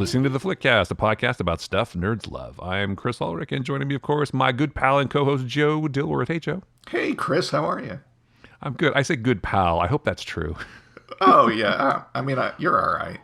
listening to The Flickcast, a podcast about stuff nerds love. I'm Chris Ulrich, and joining me, of course, my good pal and co-host, Joe Dilworth. Hey, Joe. Hey, Chris, how are you? I'm good. I say good pal. I hope that's true. Oh, yeah. You're all right.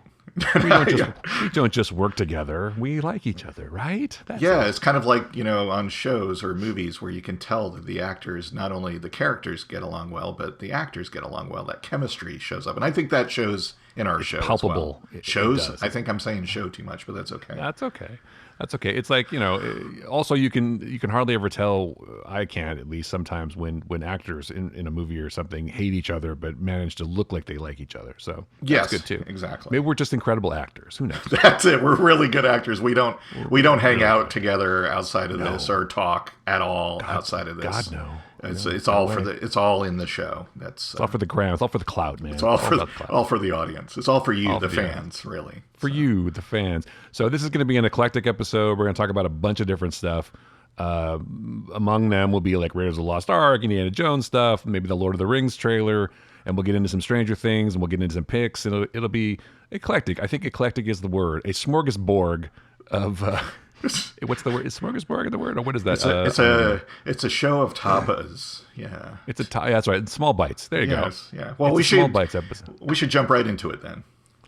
We don't just work together. We like each other, right? It's kind of like, on shows or movies where you can tell that the actors, not only the characters get along well, but the actors get along well. That chemistry shows up. And I think that shows in our show palpable. As well. Shows? I think I'm saying show too much, but that's okay. That's okay. That's okay. It's like, also you can hardly ever tell, I can at least sometimes, when actors in a movie or something hate each other but manage to look like they like each other. So that's good too. Exactly. Maybe we're just incredible actors. Who knows? That's it. We're really good actors. We don't hang out together outside of this or talk at all outside of this. God, no. It's all in the show. It's all for the gram. It's all for the cloud, man. It's all for the audience. It's all for you, the fans, really. For you, the fans. So this is going to be an eclectic episode. We're going to talk about a bunch of different stuff. Among them will be like Raiders of the Lost Ark, Indiana Jones stuff, maybe the Lord of the Rings trailer, and we'll get into some Stranger Things, and we'll get into some picks, and it'll be eclectic. I think eclectic is the word. A smorgasbord of... what's the word? Is smorgasbord the word, or what is that? It's a show of tapas. Yeah, that's right. Small bites. There you go. Yeah. Well, small bites episode. We should jump right into it then.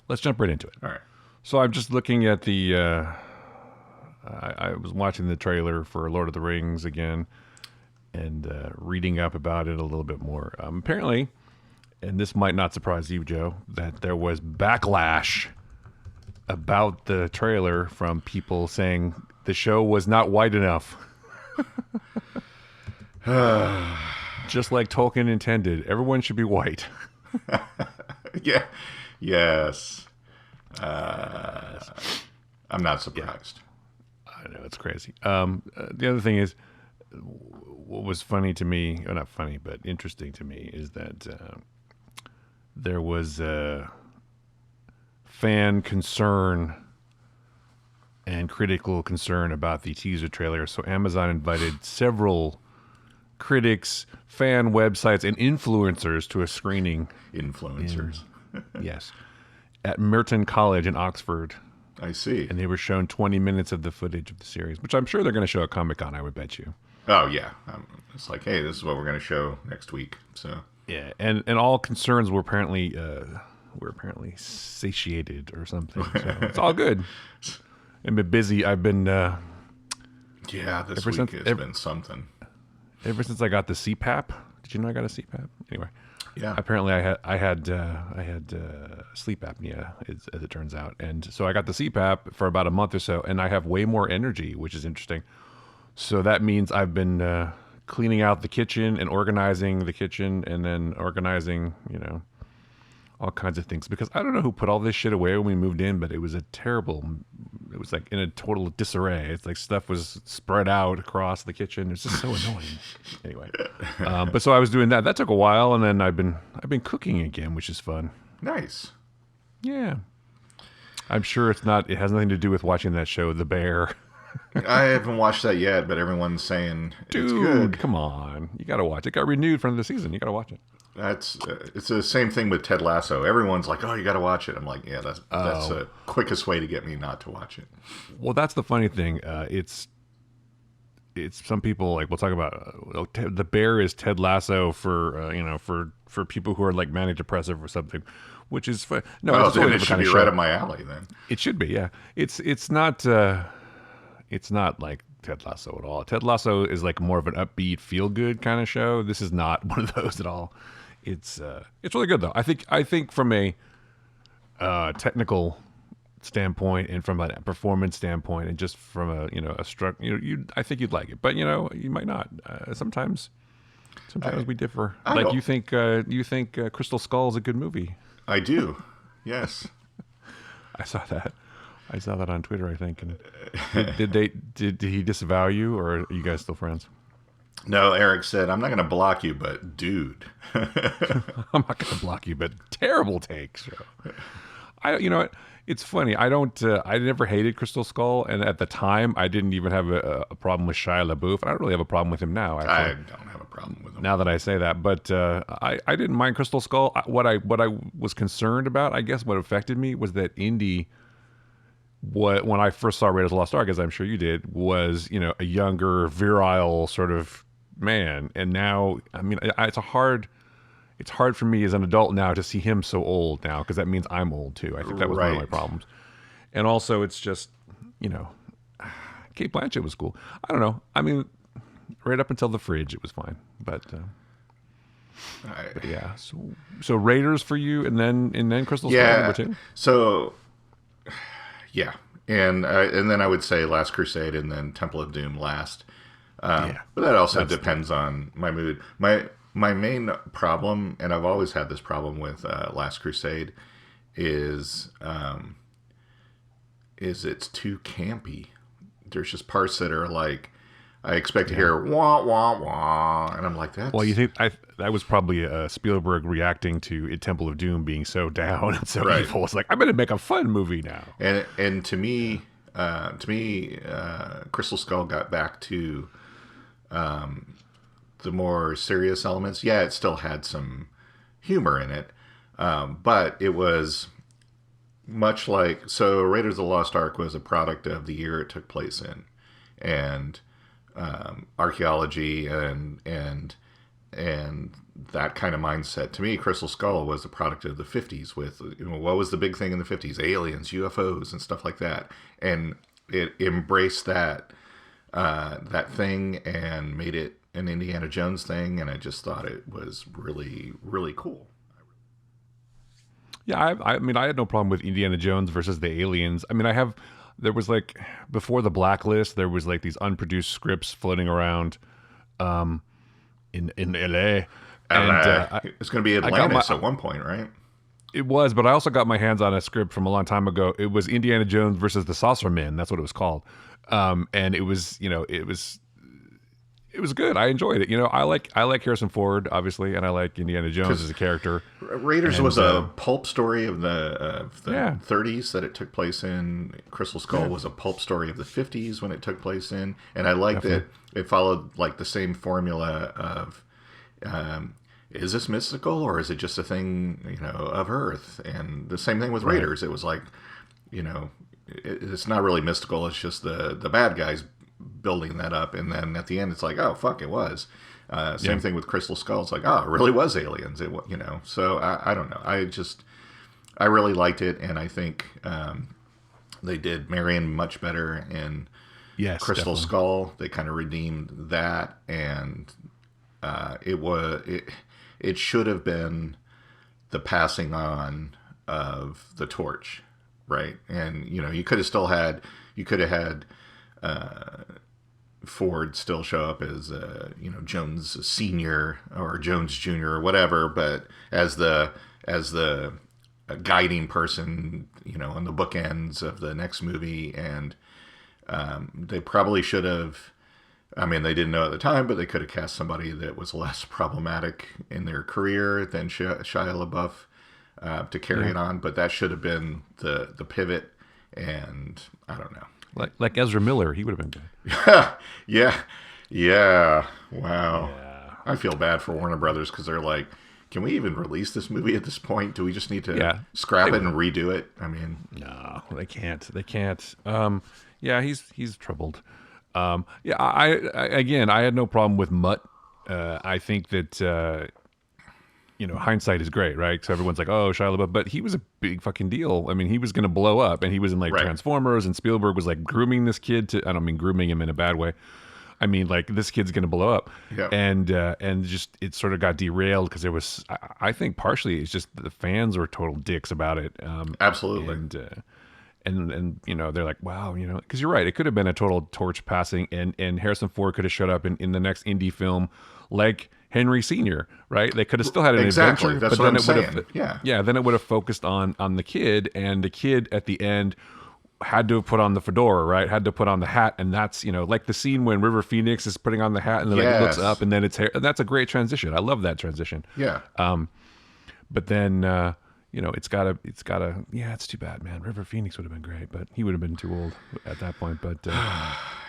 Let's jump right into it. All right. So I'm just looking at the. I was watching the trailer for Lord of the Rings again, and reading up about it a little bit more. Apparently, and this might not surprise you, Joe, that there was backlash about the trailer from people saying the show was not white enough. Just like Tolkien intended, everyone should be white. Yeah. Yes. I'm not surprised. Yeah. I know, it's crazy. The other thing is, what was funny to me, or not funny, but interesting to me, is that there was fan concern and critical concern about the teaser trailer. So Amazon invited several critics, fan websites, and influencers to a screening. Influencers. Yes. At Merton College in Oxford. I see. And they were shown 20 minutes of the footage of the series, which I'm sure they're going to show at Comic-Con, I would bet you. Oh, yeah. It's like, hey, this is what we're going to show next week. So yeah, and all concerns were apparently satiated or something. So it's all good. I've been busy. I've been this week has been something. Ever since I got the CPAP. Did you know I got a CPAP? Anyway, yeah. Apparently I had sleep apnea, as it turns out, and so I got the CPAP for about a month or so, and I have way more energy, which is interesting. So that means I've been cleaning out the kitchen and organizing the kitchen, and then organizing, all kinds of things, because I don't know who put all this shit away when we moved in, but it was like in a total disarray. It's like stuff was spread out across the kitchen. It's just so annoying. Anyway, but so I was doing that. That took a while, and then I've been cooking again, which is fun. Nice. Yeah. I'm sure it has nothing to do with watching that show, The Bear. I haven't watched that yet, but everyone's saying it's good. Dude, come on. You got to watch it. It got renewed for the season. You got to watch it. It's the same thing with Ted Lasso. Everyone's like, "Oh, you got to watch it." I'm like, "Yeah, that's the quickest way to get me not to watch it." Well, that's the funny thing. It's some people like we'll talk about. The Bear is Ted Lasso for people who are like manic depressive or something, which is fun. No, it's it should be right up my alley. Then it should be. Yeah, it's not like Ted Lasso at all. Ted Lasso is like more of an upbeat, feel good kind of show. This is not one of those at all. It's really good though. I think from a technical standpoint and from a performance standpoint and just from a I think you'd like it, but you might not. Sometimes we differ. Like you think Crystal Skull is a good movie. I do. Yes. I saw that. On Twitter, I think. And did he disavow you, or are you guys still friends? No, Eric said, "I'm not going to block you, but dude." I'm not going to block you, but terrible takes. You know what? It's funny. I never hated Crystal Skull, and at the time, I didn't even have a problem with Shia LaBeouf. I don't really have a problem with him now. Actually. I don't have a problem with him now that I say that, but I didn't mind Crystal Skull. What I was concerned about, I guess, what affected me was that Indy what when I first saw Raiders of the Lost Ark, as I'm sure you did, was a younger, virile sort of man, and now I mean it's hard for me as an adult now to see him so old now because that means I'm old too. I think that was one of my Right. problems, and also it's just you know, Kate Blanchett was cool. I don't know. I mean, right up until the fridge, it was fine, but yeah. So Raiders for you, and then Crystal Skull Yeah. number two. So yeah, and then I would say Last Crusade, and then Temple of Doom last. Yeah, But that also that's depends on my mood. My main problem, and I've always had this problem with Last Crusade, is it's too campy. There's just parts that are like I expect to hear wah wah wah, and I'm like that. Well, you think that was probably Spielberg reacting to Temple of Doom being so down and so Right. evil. It's like I'm going to make a fun movie now. And to me, Crystal Skull got back to the more serious elements. Yeah, it still had some humor in it, but it was much like Raiders of the Lost Ark was a product of the year it took place in, and archaeology and that kind of mindset. To me, Crystal Skull was a product of the 50s with what was the big thing in the 50s? Aliens, UFOs, and stuff like that. And it embraced that thing and made it an Indiana Jones thing. And I just thought it was really, really cool. Yeah, I mean, I had no problem with Indiana Jones versus the aliens. I mean, there was like before the Blacklist, there was like these unproduced scripts floating around in LA. And It's going to be Atlantis at one point, right? it was, but I also got my hands on a script from a long time ago. It was Indiana Jones versus the Saucer Men. That's what it was called. And it was, it was good. I enjoyed it. I like Harrison Ford, obviously, and I like Indiana Jones as a character. Raiders was a pulp story of the Yeah. 30s that it took place in. Crystal Skull was a pulp story of the 50s when it took place in. And I liked that it followed like the same formula of is this mystical or is it just a thing, of Earth? And the same thing with Raiders. It was like, it's not really mystical. It's just the bad guys building that up, and then at the end it's like, oh fuck, it was. Same thing with Crystal Skull. It's like, oh, it really was aliens. So I don't know. I really liked it, and I think they did Marion much better in Crystal Definitely. Skull. They kind of redeemed that, and it should have been the passing on of the torch, right? And you could have had Ford still show up as Jones Senior or Jones Junior or whatever, but as the guiding person, on the bookends of the next movie. And they probably should have. I mean, they didn't know at the time, but they could have cast somebody that was less problematic in their career than Shia LaBeouf to carry it on. But that should have been the pivot, and I don't know. Like Ezra Miller, he would have been good. Yeah. Wow. Yeah. I feel bad for Warner Brothers because they're like, can we even release this movie at this point? Do we just need to scrap it and redo it? I mean, No, they can't. They can't. Yeah, he's troubled. I had no problem with Mutt. I think that hindsight is great, right? So everyone's like, "Oh, Shia LaBeouf," but he was a big fucking deal. I mean, he was going to blow up, and he was in like Transformers, and Spielberg was like grooming this kid to. I don't mean grooming him in a bad way. I mean, like, this kid's going to blow up. Yeah. And just it sort of got derailed because there was, I think partially it's just the fans were total dicks about it. absolutely. And they're like, wow, because you're right, it could have been a total torch passing, and Harrison Ford could have showed up in the next indie film like Henry Sr., right? They could have still had an Exactly. adventure, That's but what then I'm it would saying. have, Yeah. then it would have focused on the kid, and the kid at the end had to have put on the fedora, right? Had to put on the hat, and that's like the scene when River Phoenix is putting on the hat and then like looks up, and then it's hair. And that's a great transition. I love that transition. Yeah. But then it's gotta. Yeah, it's too bad, man. River Phoenix would have been great, but he would have been too old at that point. But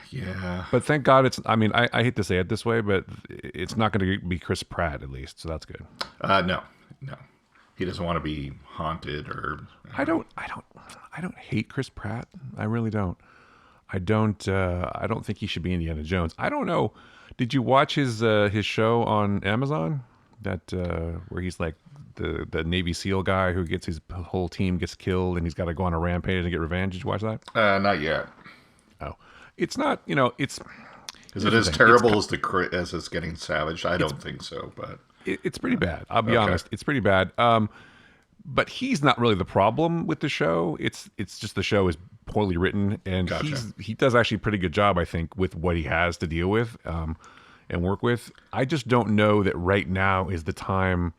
Yeah. but thank God it's. I mean, I hate to say it this way, but it's not going to be Chris Pratt at least, so that's good. No. he doesn't want to be haunted or. I don't hate Chris Pratt. I really don't. I don't think he should be Indiana Jones. I don't know. Did you watch his show on Amazon? That where he's like the Navy SEAL guy who gets his whole team gets killed and he's got to go on a rampage and get revenge. Did you watch that? Not yet. Oh, it's not. It's is it as terrible as it's getting savaged? I don't think so, but it's pretty bad. I'll be honest. It's pretty bad. But he's not really the problem with the show. It's just the show is poorly written, and he does actually a pretty good job, I think, with what he has to deal with and work with. I just don't know that right now is the time.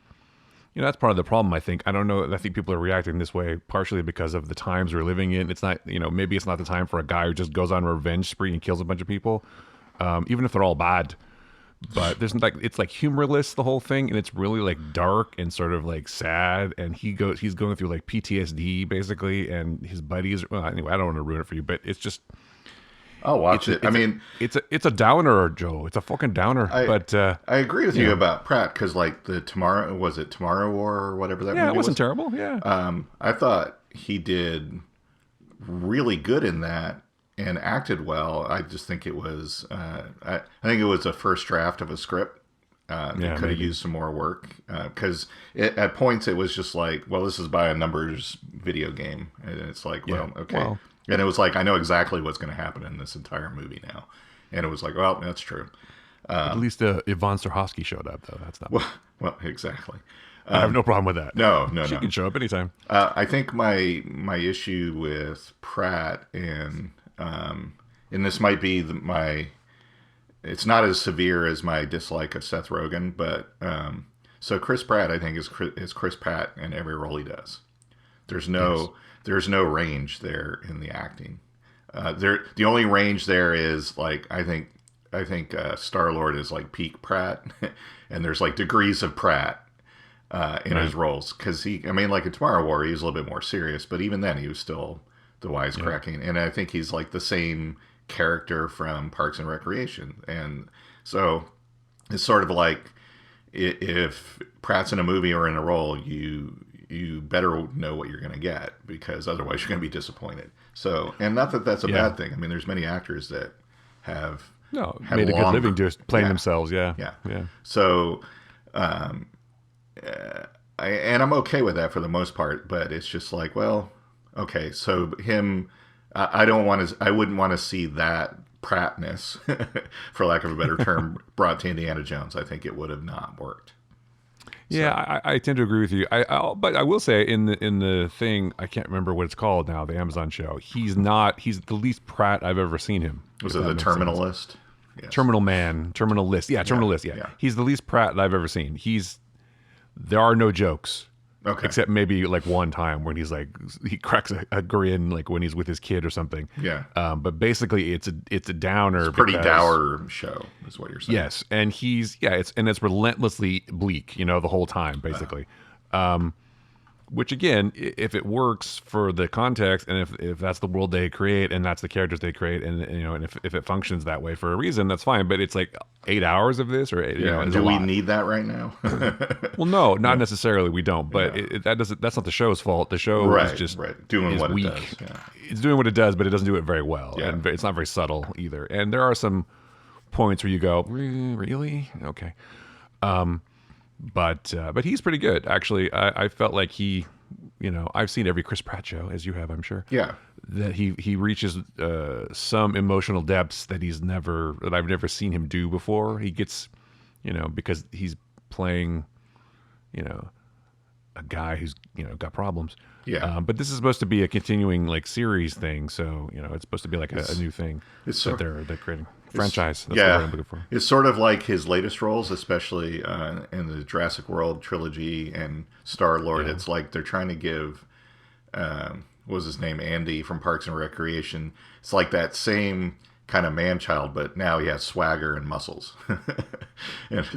That's part of the problem, I think. I don't know. I think people are reacting this way partially because of the times we're living in. It's not, maybe it's not the time for a guy who just goes on a revenge spree and kills a bunch of people, even if they're all bad. But there's it's like humorless, the whole thing, and it's really like dark and sort of like sad. And he's going through like PTSD basically, and his buddies. Well, anyway, I don't want to ruin it for you, but it's just. I'll watch it. It's a downer, Joe. It's a fucking downer. But I agree with you about Pratt because like Tomorrow War or whatever that movie was. It wasn't terrible. Yeah. I thought he did really good in that. And acted well. I just think it was. I think it was a first draft of a script. It could have used some more work because at points it was just like, well, this is by a numbers video game, and it's like, okay. And it was like, I know exactly what's going to happen in this entire movie now, and it was like, well, that's true. At least Yvonne Strahovski showed up, though. That's not. Well, exactly. I have no problem with that. No. She can show up anytime. I think my issue with Pratt and this might be it's not as severe as my dislike of Seth Rogen, but so Chris Pratt, I think, is Chris Pratt in every role he does. There's no range there in the acting. The only range there is like I think Star-Lord is like peak Pratt, and there's like degrees of Pratt in his roles because like in Tomorrow War, he was a little bit more serious, but even then he was still the wisecracking, and I think he's like the same character from Parks and Recreation, and so it's sort of like if Pratt's in a movie or in a role, you better know what you're going to get because otherwise you're going to be disappointed. So, and not that that's a bad thing. I mean, there's many actors that have made a good living just playing themselves. Yeah. So, and I'm okay with that for the most part, but it's just like, well. Okay, so him, I wouldn't want to see that Prattness, for lack of a better term, brought to Indiana Jones. I think it would have not worked. Yeah, I tend to agree with you. But I will say in the thing, I can't remember what it's called now, the Amazon show. He's the least Pratt I've ever seen him. Was it the Terminalist? Yes. Terminalist. Yeah, Terminalist. Yeah. He's the least Pratt that I've ever seen. There are no jokes. Okay. Except maybe like one time when he's like he cracks a grin like when he's with his kid or something. Yeah. But basically it's a downer. It's a pretty dour show, is what you're saying. Yes, and it's relentlessly bleak, the whole time basically. Which again, if it works for the context, and if that's the world they create, and that's the characters they create, and and if it functions that way for a reason, that's fine. But it's like 8 hours of this, or do we need that right now? Well, no, not necessarily. We don't. But that's not the show's fault. The show is just doing what weak. It does. Yeah. It's doing what it does, but it doesn't do it very well, yeah. and it's not very subtle either. And there are some points where you go, really, okay. But he's pretty good, actually. I felt like he, I've seen every Chris Pratt show, as you have, I'm sure. Yeah. That he reaches some emotional depths that I've never seen him do before. He gets, because he's playing, a guy who's, got problems. Yeah. But this is supposed to be a continuing like series thing, so it's supposed to be like a new thing that they're creating. Franchise. That's what I'm looking for. It's sort of like his latest roles, especially in the Jurassic World trilogy and Star-Lord. Yeah. It's like they're trying to give, what was his name, Andy from Parks and Recreation. It's like that same kind of man-child, but now he has swagger and muscles.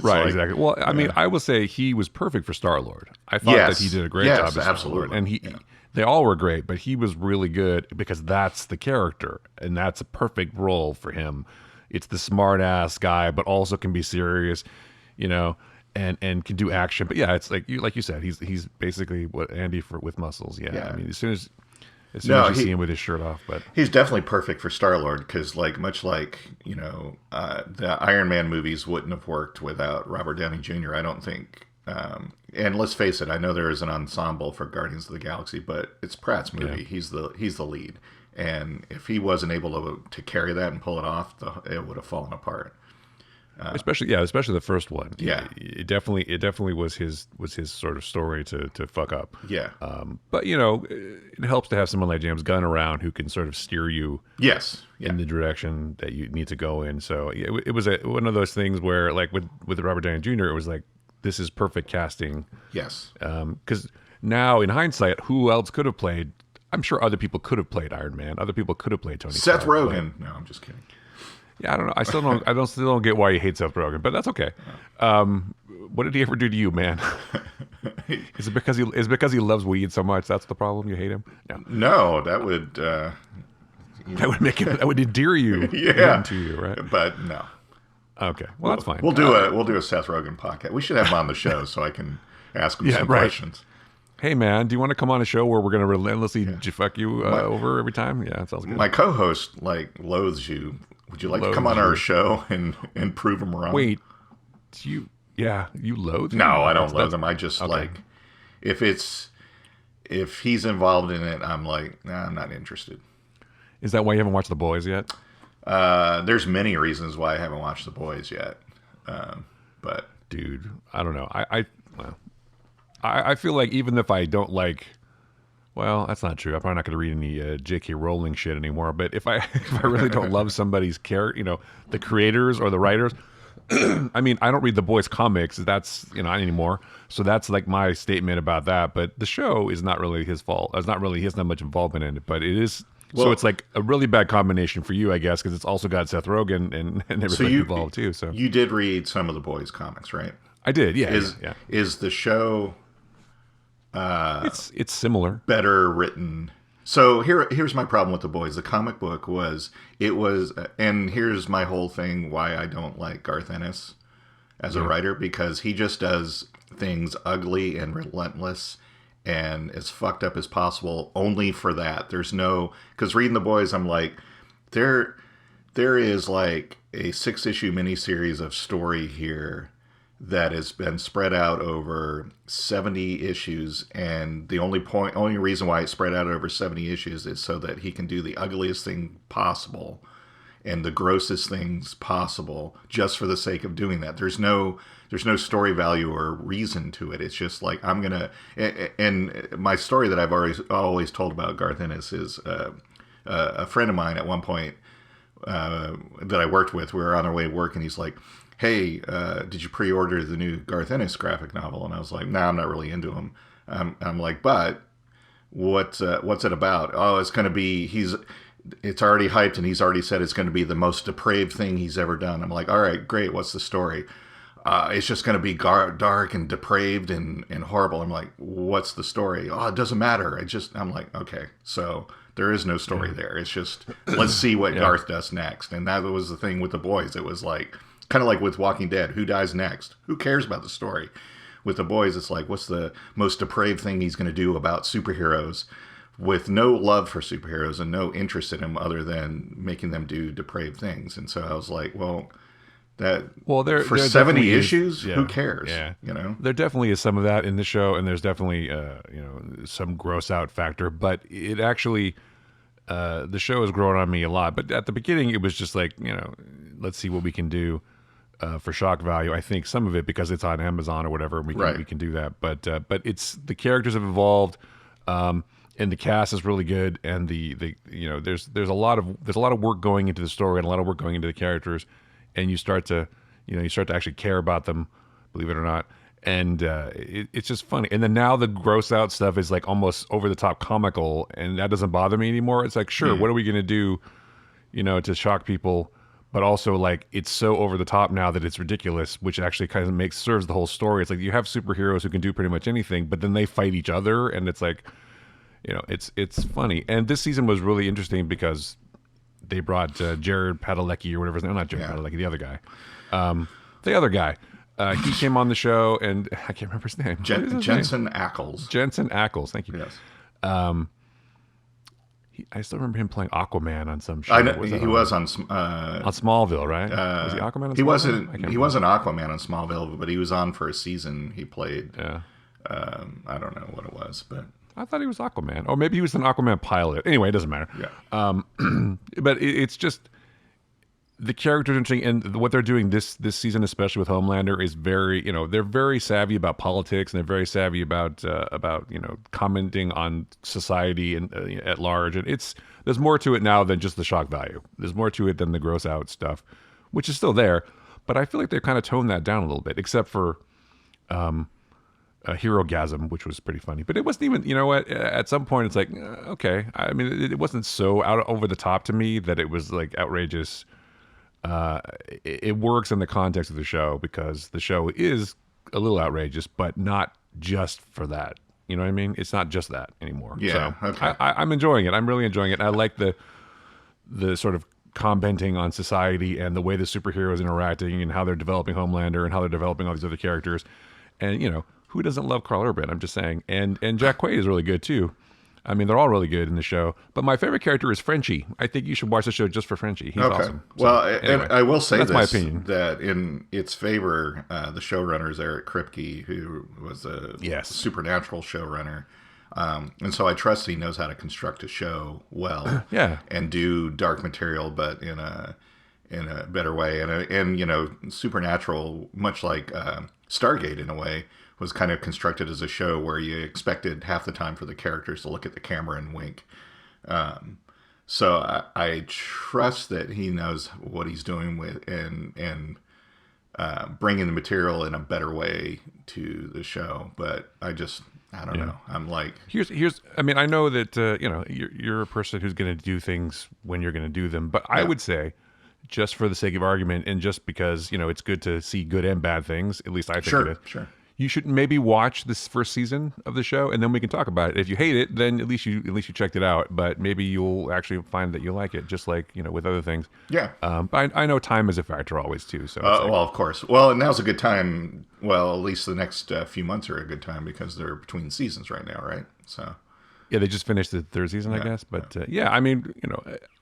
Right, exactly. Well, I mean, I will say he was perfect for Star-Lord. I thought that he did a great job as absolutely. Star-Lord. And they all were great, but he was really good because that's the character, and that's a perfect role for him. It's the smart ass guy, but also can be serious, and can do action. But yeah, it's like you said, he's basically what Andy with muscles. Yeah. Yeah. I mean, as soon as you see him with his shirt off, but he's definitely perfect for Star-Lord because, much like the Iron Man movies wouldn't have worked without Robert Downey Jr. I don't think. And let's face it, I know there is an ensemble for Guardians of the Galaxy, but it's Pratt's movie. Yeah. He's the lead, and if he wasn't able to carry that and pull it off, it would have fallen apart. Especially the first one. Yeah, it definitely was his sort of story to fuck up. Yeah. But it helps to have someone like James Gunn around who can sort of steer you. Yes. Yeah. In the direction that you need to go in. So it was one of those things where, like with Robert Downey Jr., it was like, this is perfect casting. Yes. Because now in hindsight, who else could have played? I'm sure other people could have played Iron Man. Other people could have played Tony Seth Stark. Rogen. No, I'm just kidding. Yeah, I don't know. I still don't get why you hate Seth Rogen, but that's okay. What did he ever do to you, man? Is it because he loves weed so much? That's the problem. You hate him? No, that would that would endear you. Yeah. To you, right? But no. Okay, well that's fine. We'll do a Seth Rogen podcast. We should have him on the show so I can ask him some questions. Hey man, do you want to come on a show where we're going to relentlessly fuck you over every time? Yeah, that sounds good. My co-host loathes you. Would you like to come on our show and prove him wrong? Wait, you loathe him? No, I don't loathe him. I just if he's involved in it, I'm like, nah, I'm not interested. Is that why you haven't watched The Boys yet? There's many reasons why I haven't watched The Boys yet. But dude, I don't know. I feel like even if I don't like, well, that's not true. I'm probably not going to read any J.K. Rowling shit anymore. But if I really don't love somebody's character, the creators or the writers, I mean, I don't read The Boys comics. That's not anymore. So that's like my statement about that. But the show is not really his fault. He has not much involvement in it. But it is. Well, so it's like a really bad combination for you, I guess, because it's also got Seth Rogen and everybody involved too. So you did read some of The Boys comics, right? I did. Yeah. Is the show? It's similar, better written. So here's my problem with The Boys. The comic book and here's my whole thing why I don't like Garth Ennis as a writer, because he just does things ugly and relentless and as fucked up as possible only for that. There's no, because reading The Boys, I'm like, there is like a 6-issue miniseries of story here that has been spread out over 70 issues, and the only reason why it's spread out over 70 issues is so that he can do the ugliest thing possible and the grossest things possible just for the sake of doing that. There's no story value or reason to it. It's just like, I'm gonna, and my story that I've always told about Garth Ennis is a friend of mine at one point that I worked with. We were on our way to work, and he's like, hey, did you pre-order the new Garth Ennis graphic novel? And I was like, nah, I'm not really into him. I'm like, but what's it about? Oh, it's going to be, it's already hyped, and he's already said it's going to be the most depraved thing he's ever done. I'm like, all right, great. What's the story? It's just going to be dark and depraved and horrible. I'm like, what's the story? Oh, it doesn't matter. I'm like, okay, so there is no story there. It's just, let's see what Garth does next. And that was the thing with The Boys. It was like, kind of like with Walking Dead, who dies next? Who cares about the story? With The Boys, it's like, what's the most depraved thing he's going to do about superheroes, with no love for superheroes and no interest in them other than making them do depraved things. And so I was like, for 70 issues, who cares? Yeah. There definitely is some of that in the show, and there's definitely some gross out factor, but it actually the show has grown on me a lot. But at the beginning, it was just like, let's see what we can do for shock value. I think some of it because it's on Amazon or whatever, we can do that. But it's, the characters have evolved, and the cast is really good, and there's a lot of work going into the story and a lot of work going into the characters, and you start to actually care about them, believe it or not. And it's just funny. And then now the gross out stuff is like almost over the top comical, and that doesn't bother me anymore. It's like, sure, what are we going to do, to shock people? But also, like, it's so over the top now that it's ridiculous, which actually kind of serves the whole story. It's like you have superheroes who can do pretty much anything, but then they fight each other, and it's like, it's funny. And this season was really interesting because they brought Jared Padalecki or whatever his name. Not Jared Padalecki, the other guy. He came on the show, and I can't remember his name. What is his Jensen name? Ackles. Jensen Ackles. Thank you. Yes. I still remember him playing Aquaman on some show. I know, he was on Smallville, right? Was he Aquaman on Smallville? He wasn't Aquaman on Smallville, but he was on for a season. He played. Yeah. I don't know what it was, but I thought he was Aquaman. Or maybe he was an Aquaman pilot. Anyway, it doesn't matter. Yeah. But it's just the characters are interesting, and what they're doing this season, especially with Homelander, is very, they're very savvy about politics, and they're very savvy about commenting on society and at large. And there's more to it now than just the shock value. There's more to it than the gross out stuff, which is still there. But I feel like they've kind of toned that down a little bit, except for Herogasm, which was pretty funny. But it wasn't even, at some point it's like, okay. I mean, it wasn't so out over the top to me that it was like outrageous. It works in the context of the show because the show is a little outrageous, but not just for that. You know what I mean? It's not just that anymore. Yeah. So Okay. I'm enjoying it. I'm really enjoying it. I like the sort of commenting on society and the way the superheroes interacting and how they're developing Homelander and how they're developing all these other characters. And who doesn't love Carl Urban? I'm just saying. And Jack Quaid is really good too. I mean, they're all really good in the show. But my favorite character is Frenchie. I think you should watch the show just for Frenchie. He's awesome. So, well, anyway, and I will say that's this, my opinion. that in its favor, the showrunner is Eric Kripke, who was a Supernatural showrunner. And so I trust he knows how to construct a show well. Yeah. And do dark material, but in a better way. And Supernatural, much like Stargate in a way, was kind of constructed as a show where you expected half the time for the characters to look at the camera and wink. So I trust that he knows what he's doing with and bringing the material in a better way to the show. But I don't know. I'm like, here's. I mean, I know that you're a person who's going to do things when you're going to do them, but I would say, just for the sake of argument, and just because it's good to see good and bad things. At least I think it is. Sure. You should maybe watch this first season of the show, and then we can talk about it. If you hate it, then at least you checked it out. But maybe you'll actually find that you like it, just like with other things. Yeah. But I know time is a factor always too. So well, of course. Well, now's a good time. Well, at least the next few months are a good time because they're between seasons right now, right? So. Yeah, they just finished the third season, I guess. But I mean,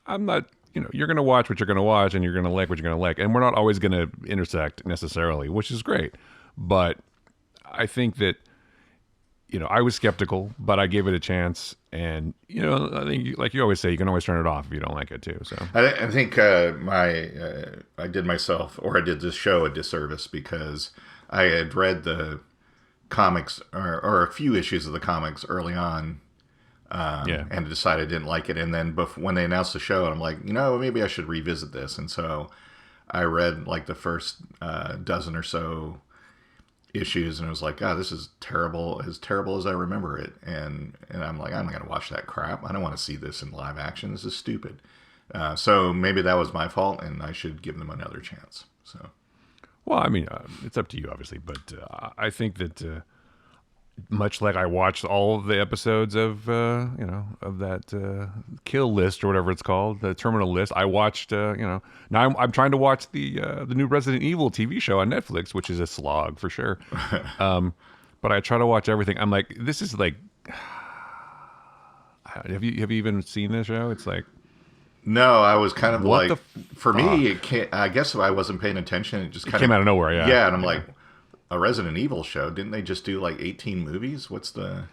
I'm not. You're going to watch what you're going to watch, and you're going to like what you're going to like, and we're not always going to intersect necessarily, which is great. But I think that, I was skeptical, but I gave it a chance. And, I think, like you always say, you can always turn it off if you don't like it too. So I think I did this show a disservice because I had read the comics or a few issues of the comics early on and decided I didn't like it. And then when they announced the show, I'm like, maybe I should revisit this. And so I read like the first dozen or so issues, and it was like, this is terrible as I remember it. And I'm like, I'm not going to watch that crap. I don't want to see this in live action. This is stupid. So maybe that was my fault, and I should give them another chance. So, well, I mean, it's up to you, obviously, but I think that much like I watched all of the episodes of of that kill list or whatever it's called, the terminal list. I watched now I'm trying to watch the new Resident Evil TV show on Netflix, which is a slog for sure. But I try to watch everything. I'm like, this is like, have you even seen this show? It's like, no, I was kind of what like, for me, I guess if I wasn't paying attention, it just came out of nowhere. Yeah, and I'm like, a Resident Evil show? Didn't they just do like 18 movies? What's the?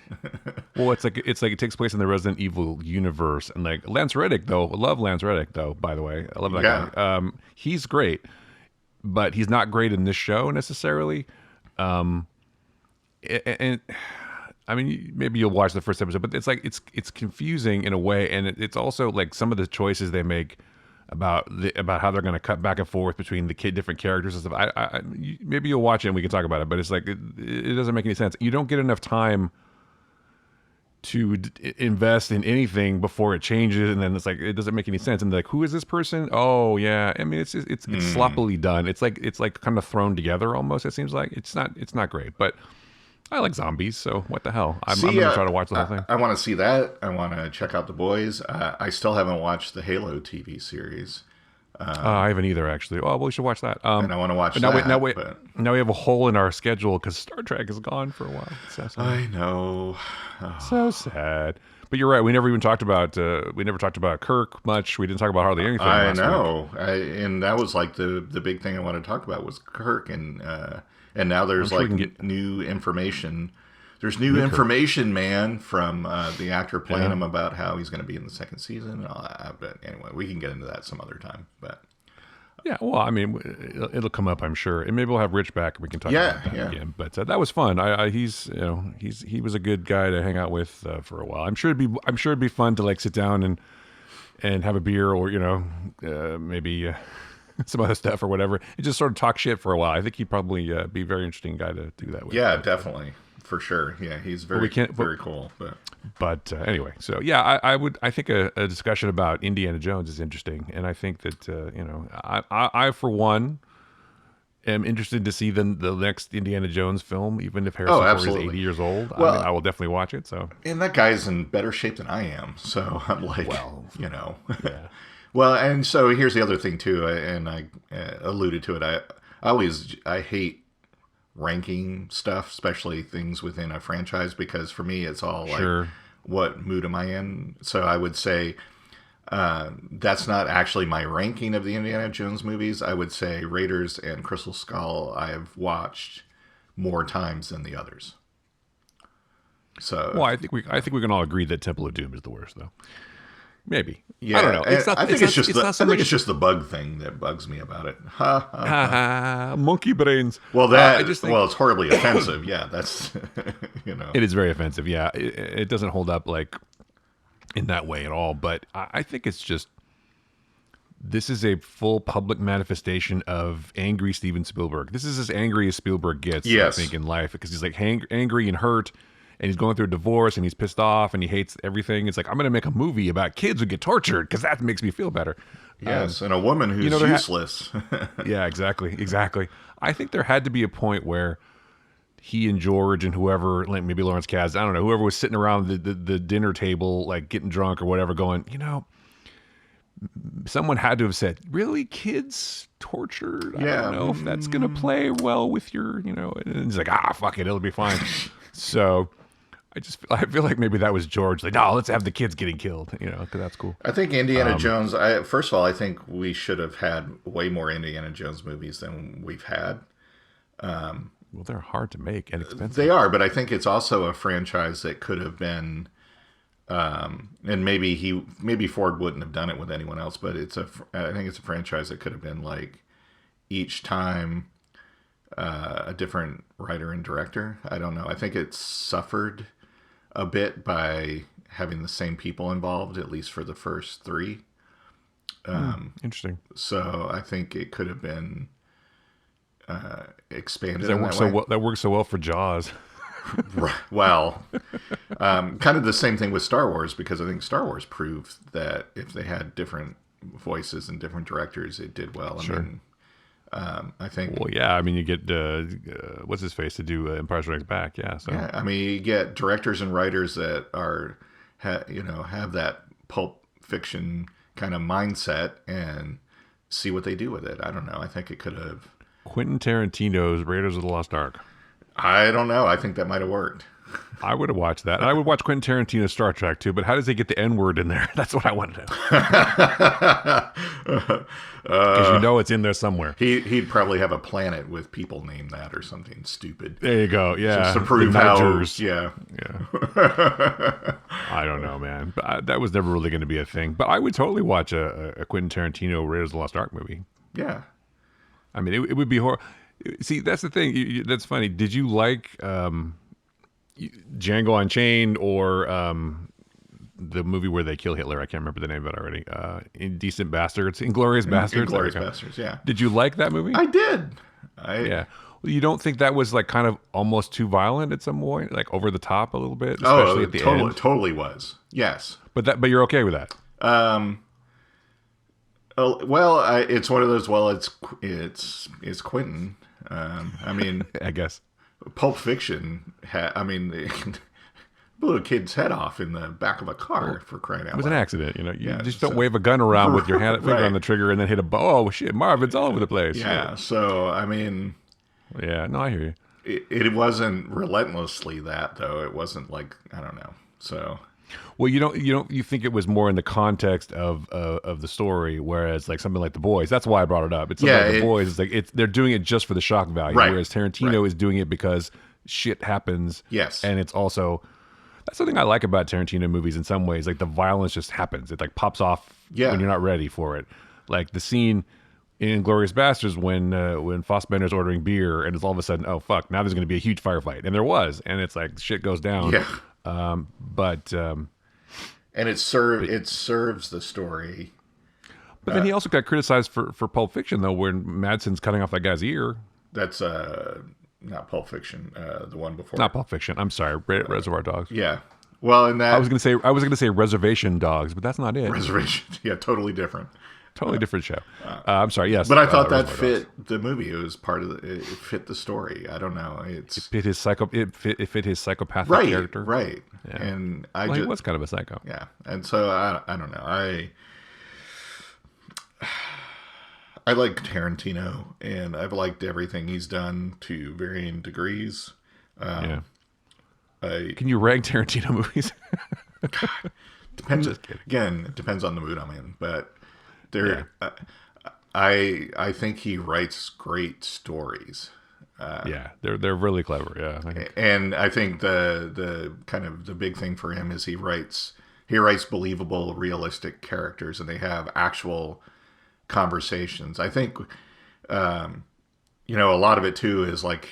Well, it's like it takes place in the Resident Evil universe, and like Lance Reddick though, I love Lance Reddick though. By the way, I love that guy. He's great, but he's not great in this show necessarily. And I mean, maybe you'll watch the first episode, but it's like it's confusing in a way, and it's also like some of the choices they make about how they're going to cut back and forth between the different characters and stuff. Maybe you'll watch it and we can talk about it, but it's like it doesn't make any sense. You don't get enough time to invest in anything before it changes, and then it's like it doesn't make any sense. And like, who is this person? Oh yeah, I mean it's sloppily done. It's like kind of thrown together almost. It seems like it's not great, but I like zombies, so what the hell? I'm going to try to watch the whole thing. I want to see that. I want to check out The Boys. I still haven't watched the Halo TV series. I haven't either, actually. Oh, well, we should watch that. And I want to watch but that. Now we have a hole in our schedule because Star Trek is gone for a while. So sad. I know. So sad. But you're right. We never even talked about Kirk much. We didn't talk about hardly anything. I know. And that was like the big thing I wanted to talk about was Kirk, and now there's sure new information. There's new information, man, from the actor playing him about how he's going to be in the second season and all that. But anyway, we can get into that some other time. But yeah, well, I mean, it'll come up, I'm sure, and maybe we'll have Rich back and we can talk about that again. But that was fun. He was a good guy to hang out with for a while. I'm sure it'd be fun to like sit down and have a beer or maybe some other stuff or whatever, and just sort of talk shit for a while. I think he'd probably be a very interesting guy to do that with. Yeah, definitely. For sure. Yeah, he's very cool. But anyway, so yeah, I think a discussion about Indiana Jones is interesting, and I think that I for one am interested to see the next Indiana Jones film, even if Harrison Ford is 80 years old. Well, I will definitely watch it. So, and that guy's in better shape than I am. So I'm like, yeah. Well, and so here's the other thing too, and I alluded to it. I hate ranking stuff, especially things within a franchise, because for me it's all like, what mood am I in? So I would say that's not actually my ranking of the Indiana Jones movies. I would say Raiders and Crystal Skull I have watched more times than the others. So, well, I think we can all agree that Temple of Doom is the worst, though. Maybe. Yeah, I don't know. I think it's just the bug thing that bugs me about it. Monkey brains. Well, it's horribly offensive. Yeah, that's It is very offensive. Yeah, it doesn't hold up like in that way at all. But I think it's just this is a full public manifestation of angry Steven Spielberg. This is as angry as Spielberg gets, I think, in life, because he's like angry and hurt. And he's going through a divorce, and he's pissed off, and he hates everything. It's like, I'm going to make a movie about kids who get tortured because that makes me feel better. Yes, and a woman who's useless. Yeah, exactly. I think there had to be a point where he and George and whoever, like maybe Lawrence Kasdan, I don't know, whoever was sitting around the dinner table, like getting drunk or whatever, going, someone had to have said, really, kids tortured? I don't know if that's going to play well with your, and he's like, fuck it, it'll be fine. So I feel like maybe that was George. Like, no, let's have the kids getting killed, because that's cool. I think Indiana Jones, first of all, I think we should have had way more Indiana Jones movies than we've had. Well, they're hard to make and expensive. They are, but I think it's also a franchise that could have been, and maybe Ford wouldn't have done it with anyone else, but I think it's a franchise that could have been like each time a different writer and director. I don't know. I think it suffered a bit by having the same people involved, at least for the first three. Interesting. So I think it could have been expanded. That works so well for Jaws. Well, kind of the same thing with Star Wars, because I think Star Wars proved that if they had different voices and different directors, it did well. I think. Well, yeah. I mean, you get what's his face to do Empire Strikes Back. Yeah. So. Yeah. I mean, you get directors and writers that have that pulp fiction kind of mindset and see what they do with it. I don't know. I think it could have. Quentin Tarantino's Raiders of the Lost Ark. I don't know. I think that might have worked. I would have watched that. And I would watch Quentin Tarantino's Star Trek too, but how does he get the N-word in there? That's what I want to know. Because it's in there somewhere. He'd probably have a planet with people named that or something stupid. There you go. Yeah. Just to prove how. Yeah. I don't know, man. But that was never really going to be a thing. But I would totally watch a Quentin Tarantino Raiders of the Lost Ark movie. Yeah. I mean, it would be horrible. See, that's the thing. That's funny. Did you like Django Unchained or the movie where they kill Hitler? I can't remember the name of it already. Indecent Bastards, Inglourious Bastards. Inglourious Bastards, yeah. Did you like that movie? I did. Yeah. Well, you don't think that was like kind of almost too violent at some point, like over the top a little bit, especially at the end? Totally was. Yes. But you're okay with that? Well, it's one of those. Well, it's Quentin. I mean, I guess Pulp Fiction. blew a kid's head off in the back of a car for crying out loud. It was an accident, you know. You Yeah, just don't wave a gun around with your finger Right. on the trigger and then hit a oh shit, Marvin's all over the place. Yeah, so I mean, Yeah, no, I hear you. it wasn't relentlessly that though. It wasn't like I don't know. So Well, you think it was more in the context of the story, whereas like something like The Boys. That's why I brought it up. It's something like The Boys. It's like they're doing it just for the shock value, Right. whereas Tarantino is doing it because shit happens. Yes. And it's also that's something I like about Tarantino movies in some ways. Like the violence just happens. It like pops off when you're not ready for it. Like the scene in Inglourious Basterds when Fassbender's ordering beer and it's all of a sudden, oh fuck, now there's going to be a huge firefight, and there was, and it's like shit goes down. Yeah. And it serves the story. But then he also got criticized for Pulp Fiction, though, where Madsen's cutting off that guy's ear. That's not Pulp Fiction, the one before. Not Pulp Fiction. I'm sorry, Reservoir Dogs. Yeah. Well, in that I was gonna say Reservation Dogs, but that's not it. Reservation, yeah, totally different. Totally different show. I'm sorry. Yes, But I thought that Reservoir Dogs. fit the movie. It was part of it fit the story. I don't know. It fit his psychopathic right, character. right. Yeah. And He was kind of a psycho. yeah. And so I don't know. I like Tarantino, and I've liked everything he's done to varying degrees. Yeah. Can you rank Tarantino movies? Depends. Just kidding. Again, it depends on the mood I'm in, but I think he writes great stories. Yeah, they're really clever. Yeah, And I think the kind of the big thing for him is he writes believable, realistic characters, and they have actual conversations. I think, a lot of it too is like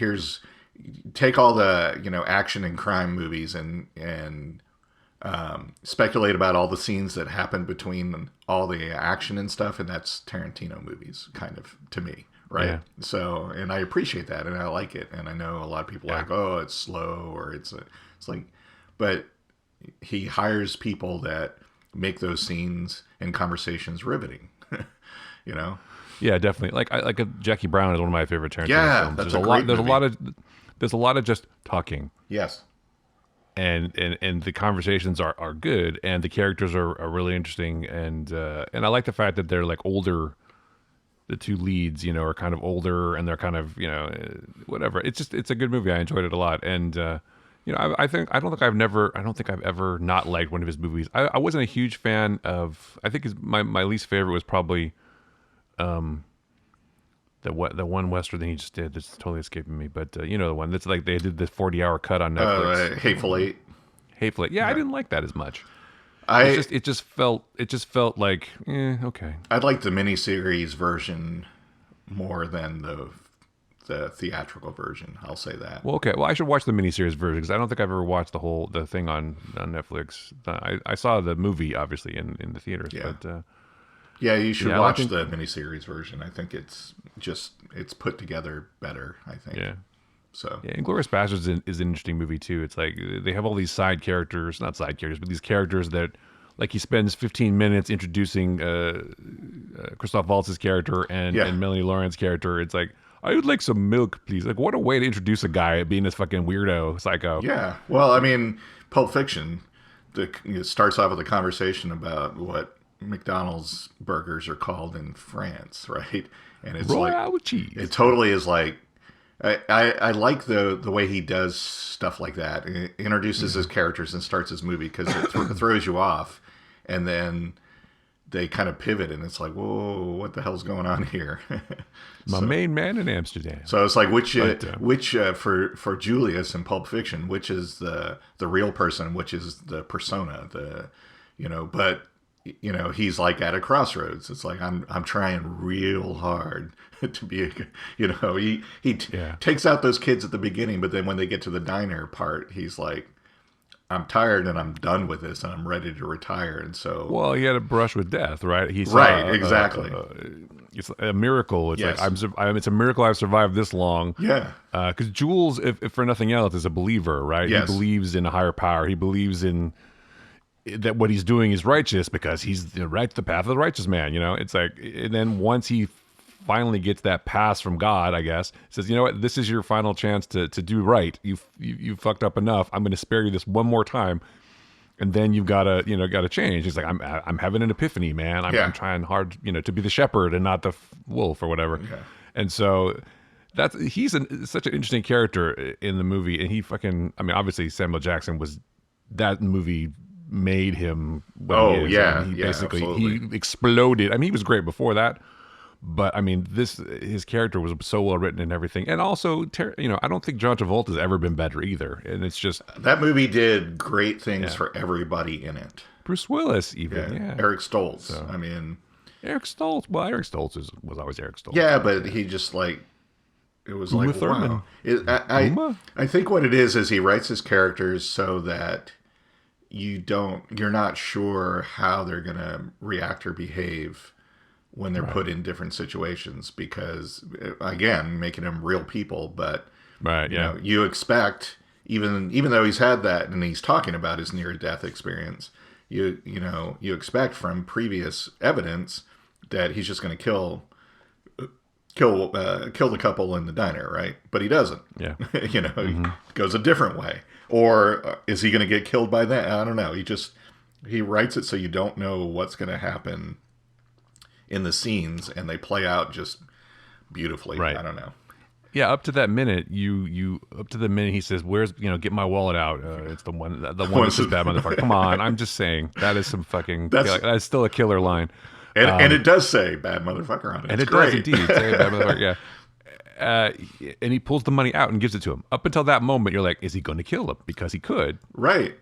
take all the action and crime movies and speculate about all the scenes that happen between all the action and stuff, and that's Tarantino movies, kind of, to me. Right. Yeah. So, and I appreciate that, and I like it, and I know a lot of people are like, oh, it's slow, or it's like, but he hires people that make those scenes and conversations riveting. Yeah, definitely. Like Jackie Brown is one of my favorite Tarantino films. That's There's a lot of just talking. Yes. And the conversations are good, and the characters are really interesting, and I like the fact that they're like older. The two leads, are kind of older, and they're kind of, whatever. It's a good movie. I enjoyed it a lot, and I don't think I've ever not liked one of his movies. I wasn't a huge fan of. I think my least favorite was probably, the one Western thing he just did. That's totally escaping me, but the one that's like they did this 40-hour cut on Netflix. Hateful Eight. Hateful Eight. Yeah, I didn't like that as much. It just felt like okay. I'd like the miniseries version more than the theatrical version. I'll say that. Well, okay. Well, I should watch the miniseries version because I don't think I've ever watched the thing on Netflix. I saw the movie obviously in the theaters, but yeah, you should watch the miniseries version. I think it's put together better. I think. Yeah. So yeah, Inglourious Basterds is an interesting movie too. It's like they have all these side characters, not side characters, but these characters that, like, he spends 15 minutes introducing Christoph Waltz's character and Melanie Laurent's character. It's like, I would like some milk, please. Like, what a way to introduce a guy being this fucking weirdo psycho. Yeah. Well, I mean, Pulp Fiction, it starts off with a conversation about what McDonald's burgers are called in France, right? And it's Royale cheese. It totally is like. I like the way he does stuff like that. It introduces his characters and starts his movie because it throws you off, and then they kind of pivot, and it's like, whoa, what the hell's going on here? My main man in Amsterdam. So it's like which for Julius in Pulp Fiction, which is the real person, which is the persona, but he's like at a crossroads. It's like I'm trying real hard to be, he takes out those kids at the beginning, but then when they get to the diner part, he's like, I'm tired and I'm done with this and I'm ready to retire. And so, well, he had a brush with death, right? He's right, exactly. It's a miracle. It's like it's a miracle I've survived this long. Yeah, because Jules, if for nothing else, is a believer, right? Yes. He believes in a higher power. He believes in that what he's doing is righteous because he's the path of the righteous man. It's like, and then once he finally gets that pass from God, I guess. Says, you know what, this is your final chance to do right. You fucked up enough. I'm going to spare you this one more time, and then you've got to change. He's like, I'm having an epiphany, man. I'm trying hard, to be the shepherd and not the wolf or whatever. Yeah. And so he's such an interesting character in the movie, and he fucking, I mean, obviously Samuel Jackson was, that movie made him what he is. Yeah, he basically he exploded. I mean, he was great before that, but I mean, his character was so well written and everything. And also, I don't think John Travolta's ever been better either. And it's just, that movie did great things for everybody in it. Bruce Willis, even Eric Stoltz. So, I mean, Eric Stoltz. Well, Eric Stoltz was always Eric Stoltz. Yeah, but he just like, it was Uma like, Thurman. wow. I think what it is he writes his characters so that you're not sure how they're going to react or behave when they're put in different situations, because again, making them real people. But you expect, even though he's had that and he's talking about his near death experience, you expect from previous evidence that he's just going to kill the couple in the diner, right? But he doesn't. Yeah. He goes a different way. Or is he going to get killed by that? I don't know. He writes it so you don't know what's going to happen in the scenes, and they play out just beautifully. Right. I don't know. Yeah, up to that minute, up to the minute he says, "Where's get my wallet out?" It's the one that says "bad motherfucker." Come on, I'm just saying that is some fucking. That's still a killer line. And it does say "bad motherfucker" on it. And it does indeed say "bad motherfucker." Yeah. And he pulls the money out and gives it to him. Up until that moment, you're like, is he going to kill him? Because he could. Right.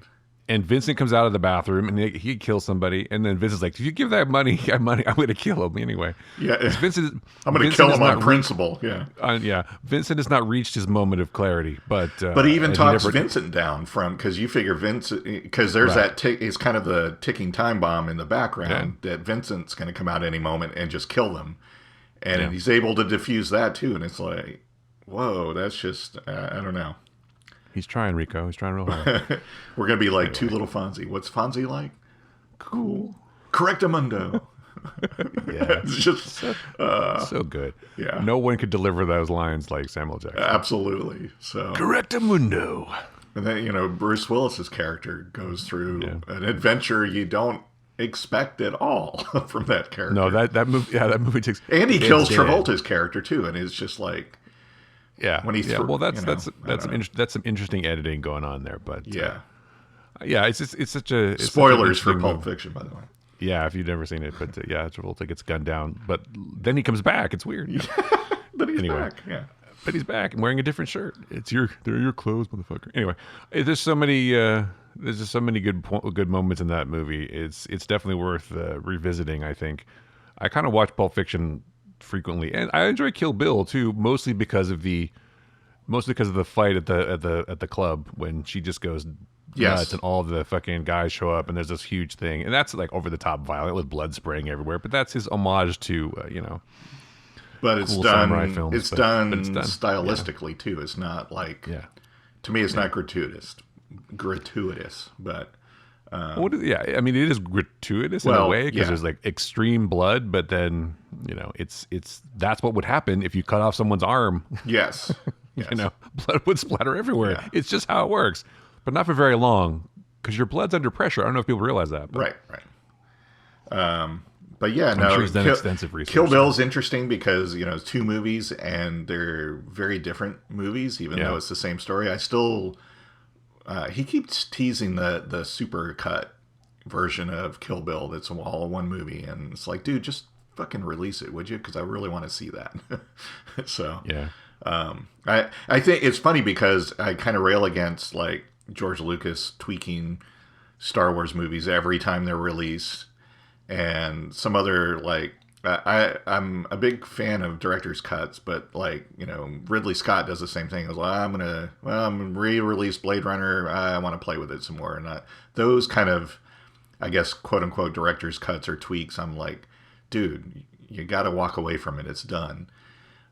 And Vincent comes out of the bathroom and he kills somebody. And then Vincent's like, if you give that money, I'm going to kill him anyway. Yeah. I'm going to kill him on principle. Yeah. Vincent has not reached his moment of clarity. But he even talks Vincent down because you figure Vincent, because there's that it's kind of the ticking time bomb in the background that Vincent's going to come out any moment and just kill them. And he's able to diffuse that too. And it's like, whoa, that's just, I don't know. He's trying, Rico. He's trying real hard. We're going to be like Too Little Fonzie. What's Fonzie like? Cool. Correctamundo. Yeah. It's just so good. Yeah. No one could deliver those lines like Samuel Jackson. Absolutely. So Correctamundo. And then, Bruce Willis's character goes through an adventure you don't expect at all from that character. No, that movie takes. And he kills Travolta's character too, and it's just like, when he that's some interesting editing going on there, but it's such a spoilers for Pulp Fiction, by the way. Yeah, if you've never seen it, but Travolta gets gunned down, but then he comes back. It's weird. But he's back. Yeah. But he's back and wearing a different shirt. They're your clothes, motherfucker. Anyway, there's so many. There's just so many good moments in that movie. It's definitely worth revisiting. I think I kind of watch Pulp Fiction frequently, and I enjoy Kill Bill too, mostly because of the fight at the club when she just goes nuts and all the fucking guys show up and there's this huge thing, and that's like over the top violent with blood spraying everywhere. But that's his homage to But it's cool done. samurai films, it's done stylistically too. It's not like to me, it's not gratuitous, but. I mean, it is gratuitous in a way because there's like extreme blood, but then it's that's what would happen if you cut off someone's arm. Yes, blood would splatter everywhere. Yeah. It's just how it works, but not for very long because your blood's under pressure. I don't know if people realize that. But. Right. But yeah, I'm sure he's done extensive research. Kill Bill's interesting because it's two movies and they're very different movies, even though it's the same story. I still. He keeps teasing the super cut version of Kill Bill that's all one movie, and it's like, dude, just fucking release it, would you? Because I really want to see that. So I think it's funny because I kind of rail against like George Lucas tweaking Star Wars movies every time they're released, and some other like. I'm a big fan of director's cuts, but like, Ridley Scott does the same thing. He goes, I'm going to re-release Blade Runner. I want to play with it some more. And those kind of, I guess, quote unquote, director's cuts or tweaks. I'm like, dude, you got to walk away from it. It's done.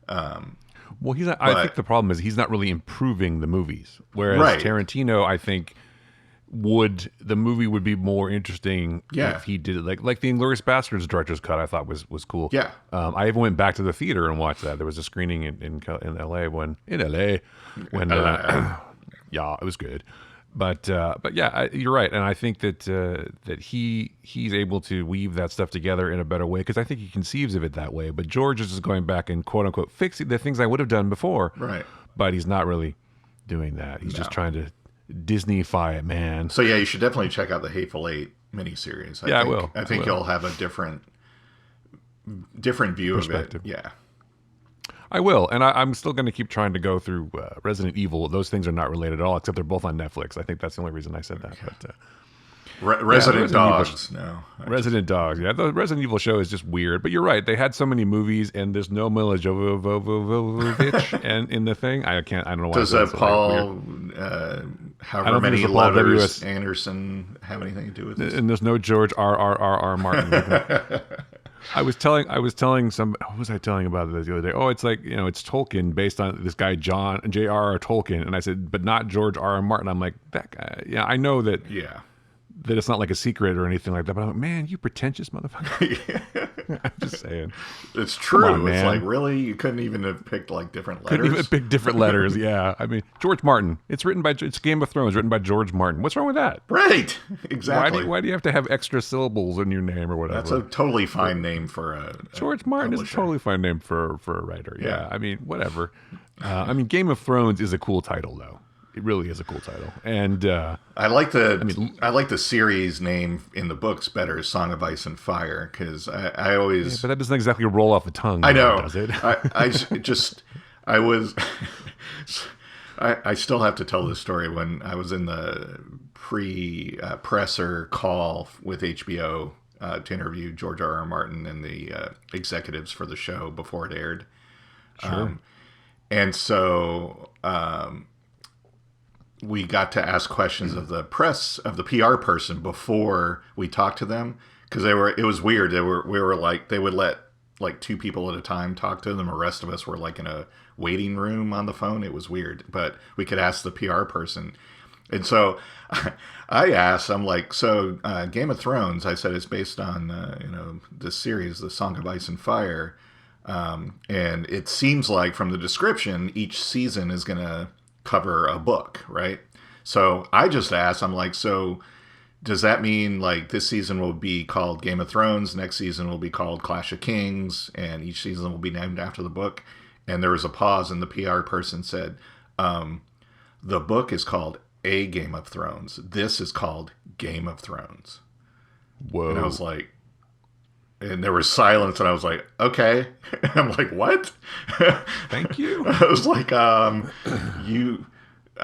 Well, I think the problem is he's not really improving the movies. Whereas Tarantino, I think, the movie would be more interesting Yeah. if he did it like the Inglourious Basterds director's cut. I thought was cool. Yeah. I even went back to the theater and watched that. There was a screening in LA when yeah, it was good. But yeah, you're right, and I think that that he's able to weave that stuff together in a better way because I think he conceives of it that way. But George is just going back and quote unquote fixing the things I would have done before. Right. But he's not really doing that. He's just trying to Disney-fy it, man. So yeah, you should definitely check out the Hateful Eight miniseries. I will. I think you'll have a different view of it. Yeah. I will, and I'm still going to keep trying to go through Resident Evil. Those things are not related at all, except they're both on Netflix. I think that's the only reason I said that. But Resident Dogs. No. Resident Dogs. Yeah, the Resident Evil show is just weird. But you're right. They had so many movies, and there's no Mila Jovovich and in the thing. I don't know why. Does Paul, however many letters, Anderson, have anything to do with this? And there's no George R. Martin. I was telling some. What was I telling about this the other day? Oh, it's like it's Tolkien based on this guy J.R.R. Tolkien, and I said, but not George R. Martin. I'm like that guy. Yeah, I know that. Yeah. That it's not like a secret or anything like that. But I'm like, man, you pretentious motherfucker. I'm just saying. It's true. On, it's like, really? You couldn't even have picked like different letters? Couldn't even pick different letters, yeah. I mean, George Martin. It's Game of Thrones, written by George Martin. What's wrong with that? Right. Exactly. Why do you have to have extra syllables in your name or whatever? That's a totally fine name for a George Martin publisher. is a totally fine name for a writer. Yeah. I mean, whatever. I mean, Game of Thrones is a cool title, though. It really is a cool title, and I like the series name in the books better, Song of Ice and Fire, because I always. Yeah, but that doesn't exactly roll off the tongue. I know. Does it? I still have to tell this story when I was in the presser call with HBO to interview George R.R. Martin and the executives for the show before it aired. Sure. And so. We got to ask questions of the press, of the PR person before we talked to them, because it was weird. They would let like two people at a time talk to them. The rest of us were like in a waiting room on the phone. It was weird, but we could ask the PR person. And so I asked, I'm like, so Game of Thrones, I said it's based on, this series, The Song of Ice and Fire. And it seems like from the description, each season is going to cover a book, right? So I just asked, I'm like, so does that mean like this season will be called Game of Thrones, next season will be called Clash of Kings, and each season will be named after the book? And there was a pause, and the PR person said, the book is called A Game of Thrones. This is called Game of Thrones. Whoa. And I was like, and there was silence, and I was like, okay. I'm like, what? Thank you. I was like, I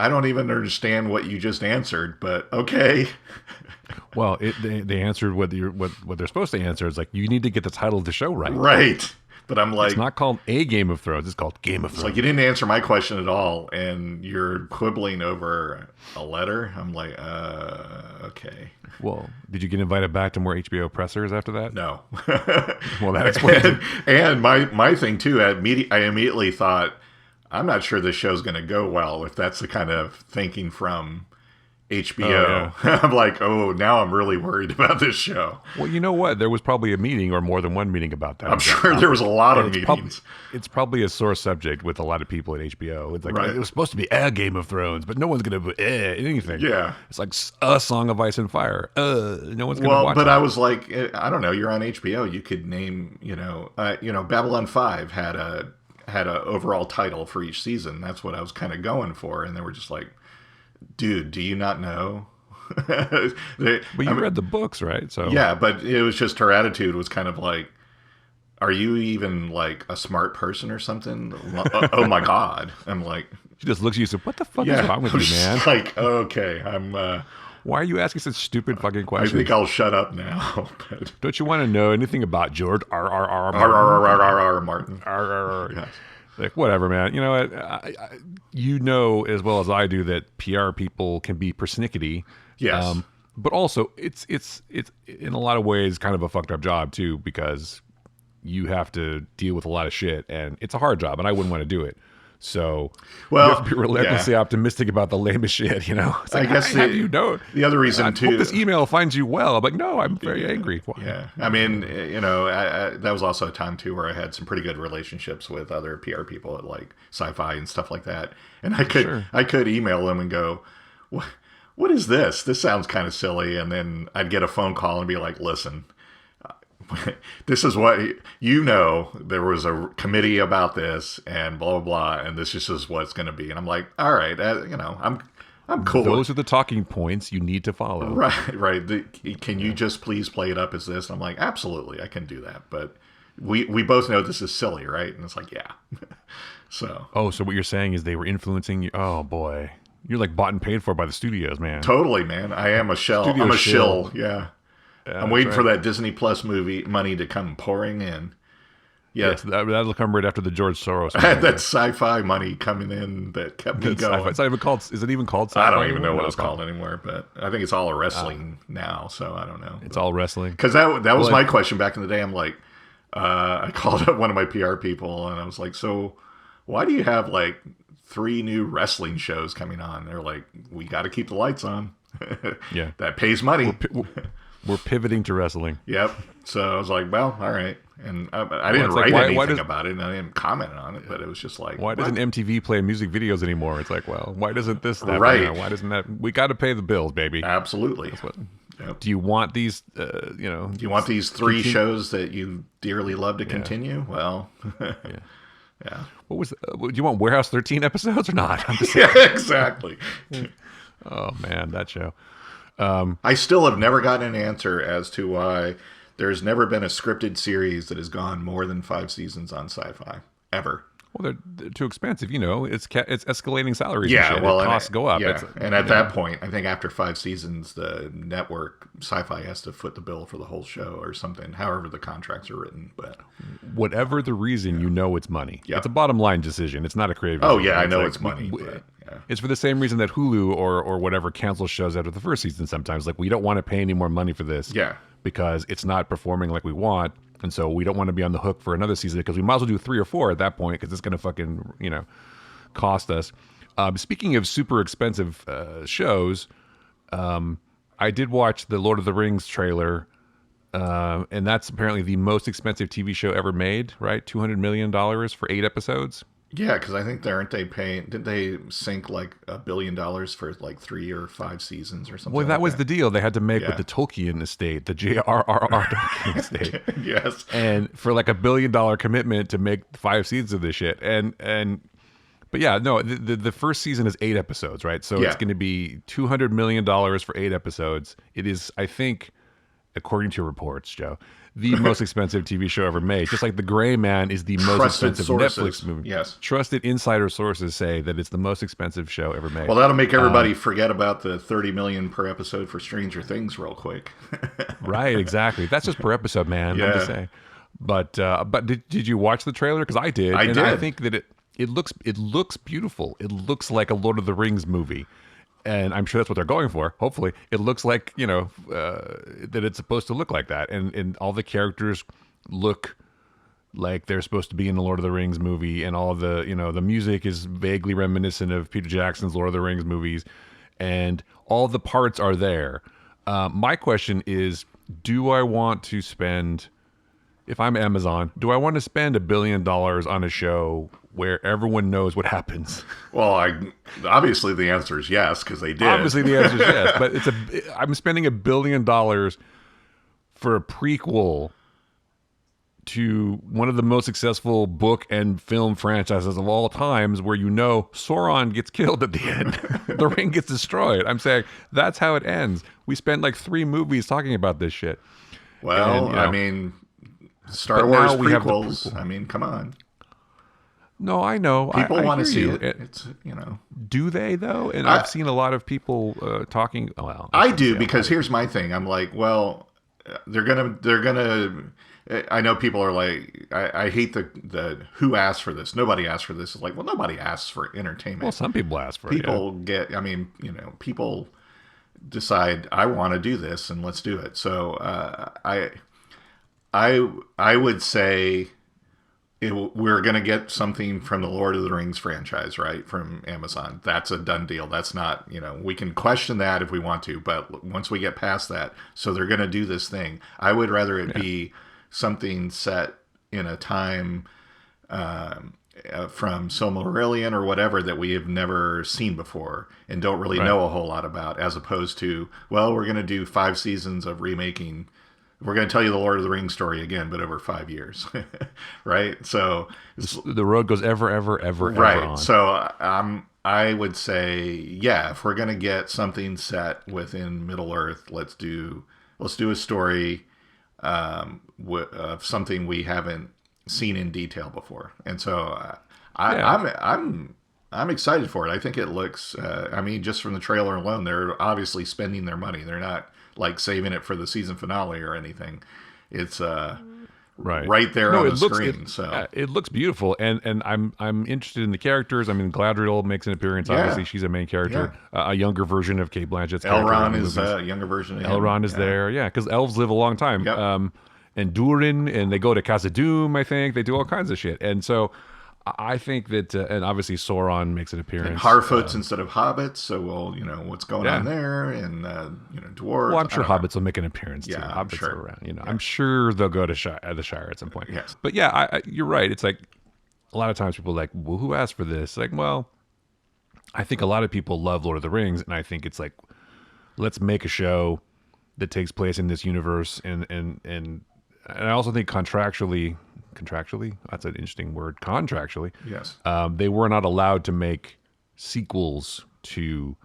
don't even understand what you just answered, but okay. Well, they answered what they're supposed to answer. It's like, you need to get the title of the show right. Right. But I'm like... It's not called A Game of Thrones. It's called Game of Thrones. It's like, you didn't answer my question at all, and you're quibbling over a letter? I'm like, okay. Well, did you get invited back to more HBO pressers after that? No. Well, that explains it. And my thing, too, I immediately thought, I'm not sure this show's going to go well if that's the kind of thinking from HBO. Oh, yeah. I'm like, now I'm really worried about this show. Well, you know what? There was probably a meeting or more than one meeting about that. I'm sure there was a lot of meetings. It's probably a sore subject with a lot of people at HBO. It's like, right. It was supposed to be a Game of Thrones, but no one's going to put anything. Yeah. It's like a Song of Ice and Fire. No one's going to watch but that. I was like, I don't know. You're on HBO. You could name, Babylon 5 had a overall title for each season. That's what I was kind of going for. And they were just like, dude, do you not know? But you read the books, right? So yeah, but it was just her attitude was kind of like, are you even like a smart person or something? Oh my God. I'm like, she just looks at you and says, what the fuck is wrong with you, man? Like, okay, why are you asking such stupid fucking questions? I think I'll shut up now. But don't you want to know anything about George R. Martin? Yes. Like, whatever, man. You know what? You know as well as I do that PR people can be persnickety. Yes. But also, it's in a lot of ways kind of a fucked up job, too, because you have to deal with a lot of shit, and it's a hard job, and I wouldn't want to do it. So Well, you have to be relentlessly optimistic about the lamest shit, you know? It's like, I guess how do you know? the other reason I too. hope this email finds you well. I'm like, no, I'm very angry. Why? Yeah, I mean, you know, that was also a time too where I had some pretty good relationships with other PR people at like Sci-Fi and stuff like that, and I could email them and go, what is this? This sounds kind of silly, and then I'd get a phone call and be like, listen. This is what there was a committee about this and blah blah blah, and this is just what it's going to be. And I'm like, all right, you know, I'm cool. Those are the talking points you need to follow. Right. Can you just please play it up as this? And I'm like, absolutely, I can do that. But we both know this is silly, right? And it's like, yeah. So what you're saying is they were influencing you? Oh boy, you're like bought and paid for by the studios, man. Totally, man. I am a shell. Studio I'm a shill. shill. Yeah. I'm waiting for that Disney Plus movie money to come pouring in. Yes, that'll come right after the George Soros. I had that Sci-Fi money coming in that kept me going. It's not even called. Is it even called Sci-Fi? I don't even know what it's called anymore, but I think it's all wrestling now. So I don't know. It's all wrestling. Because that was my question back in the day. I'm like, I called up one of my PR people and I was like, so why do you have like 3 new wrestling shows coming on? They're like, we got to keep the lights on. Yeah, that pays money. We're pivoting to wrestling. Yep. So I was like, well, all right. And I didn't write anything about it, and I didn't comment on it, but it was just like, why doesn't MTV play music videos anymore? It's like, well, why doesn't this happen? Right. Why doesn't that? We got to pay the bills, baby. Absolutely. Yep. Do you want these, Do you want these 3 shows that you dearly love to continue? Well, yeah. What was? Do you want Warehouse 13 episodes or not? I'm just yeah, exactly. Oh, man, that show. I still have never gotten an answer as to why there's never been a scripted series that has gone more than 5 seasons on Sci-Fi ever. Well, they're too expensive. You know, it's escalating salaries. Yeah, and shit. well, costs go up. Yeah, and at that point, I think after 5 seasons, the network Sci-Fi has to foot the bill for the whole show or something. However, the contracts are written, but whatever the reason, you know, it's money. Yeah. It's a bottom line decision. It's not a creative. Oh decision. yeah, I know it's money. But, yeah. It's for the same reason that Hulu or whatever cancels shows after the first season. Sometimes, like, we don't want to pay any more money for this. Yeah. Because it's not performing like we want. And so we don't want to be on the hook for another season because we might as well do 3 or 4 at that point because it's going to fucking, cost us. Speaking of super expensive shows, I did watch the Lord of the Rings trailer, and that's apparently the most expensive TV show ever made, right? $200 million for 8 episodes. Yeah, because I think didn't they sink like $1 billion for like 3 or 5 seasons or something? Well, that like was the deal they had to make with the Tolkien estate, the J.R.R.R. Tolkien estate. Yes. And for like $1 billion commitment to make 5 seasons of this shit. But yeah, no, the first season is 8 episodes, right? So it's going to be $200 million for 8 episodes. It is, I think, according to reports, Joe, the most expensive TV show ever made. Just like The Gray Man is the most expensive Netflix movie. Yes. Trusted insider sources say that it's the most expensive show ever made. Well, that'll make everybody forget about the $30 million per episode for Stranger Things real quick. Right, exactly. That's just per episode, man. Yeah. I'm just saying. But did you watch the trailer? Because I did. I did. I think that it looks beautiful. It looks like a Lord of the Rings movie. And I'm sure that's what they're going for. Hopefully, it looks like that it's supposed to look like that, and all the characters look like they're supposed to be in the Lord of the Rings movie, and all the the music is vaguely reminiscent of Peter Jackson's Lord of the Rings movies, and all the parts are there. My question is, do I want to spend? If I'm Amazon, do I want to spend $1 billion on a show where everyone knows what happens? Well, obviously the answer is yes, because they did. Obviously the answer is yes, but I'm spending $1 billion for a prequel to one of the most successful book and film franchises of all times, where Sauron gets killed at the end. The ring gets destroyed. I'm saying that's how it ends. We spent like 3 movies talking about this shit. Well, and, I mean, Star Wars prequels. I mean, come on. No, I know. People want to see you. it. It's Do they though? And I've seen a lot of people talking. Well, I do, because here's my thing. I'm like, well, they're gonna. I know people are like, I hate the who asked for this. Nobody asked for this. It's like, well, nobody asks for entertainment. Well, some people ask for people it. I mean, people decide I want to do this and let's do it. So I would say we're going to get something from the Lord of the Rings franchise, right? From Amazon. That's a done deal. That's not, we can question that if we want to, but once we get past that, so they're going to do this thing. I would rather it be something set in a time from Silmarillion or whatever that we have never seen before and don't really know a whole lot about, as opposed to, well, we're going to do 5 seasons of remaking. We're going to tell you the Lord of the Rings story again, but over 5 years, right? So the road goes ever on. So I would say, if we're going to get something set within Middle Earth, let's do a story of something we haven't seen in detail before. And so I'm excited for it. I think it looks. Just from the trailer alone, they're obviously spending their money. They're not like saving it for the season finale or anything. It's right there on the screen. It looks beautiful, and I'm interested in the characters. I mean, Galadriel makes an appearance. Obviously, she's a main character. A younger version of Cate Blanchett's character. Elrond is a younger version of him. Elrond is there, because elves live a long time. Yep. And Durin, and they go to Casa Doom, I think. They do all kinds of shit. And so I think that, and obviously Sauron makes an appearance. And Harfoots instead of hobbits, so what's going on there? And, dwarves. Well, I'm sure hobbits will make an appearance too. I'm Hobbits sure. are around. I'm sure they'll go to the Shire at some point. Yes. But you're right. It's like, a lot of times people are like, well, who asked for this? Like, well, I think a lot of people love Lord of the Rings, and I think it's like, let's make a show that takes place in this universe, and I also think contractually, that's an interesting word, contractually, yes, they were not allowed to make sequels to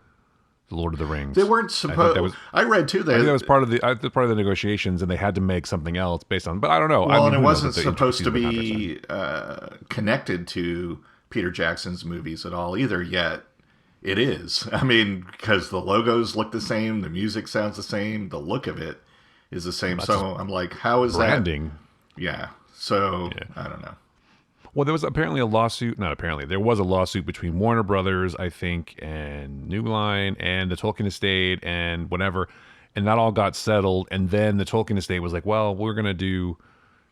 The Lord of the Rings. They weren't supposed. I read too. I think that was part of the negotiations, and they had to make something else based on. But I don't know. Well, and it wasn't supposed to be connected to Peter Jackson's movies at all either. Yet it is. I mean, because the logos look the same, the music sounds the same, the look of it is the same. So I'm like, how is branding? That? Yeah. So I don't know. Well, there was apparently a lawsuit. Not apparently. There was a lawsuit between Warner Brothers, I think, and New Line and the Tolkien estate and whatever. And that all got settled. And then the Tolkien estate was like, well, we're going to do,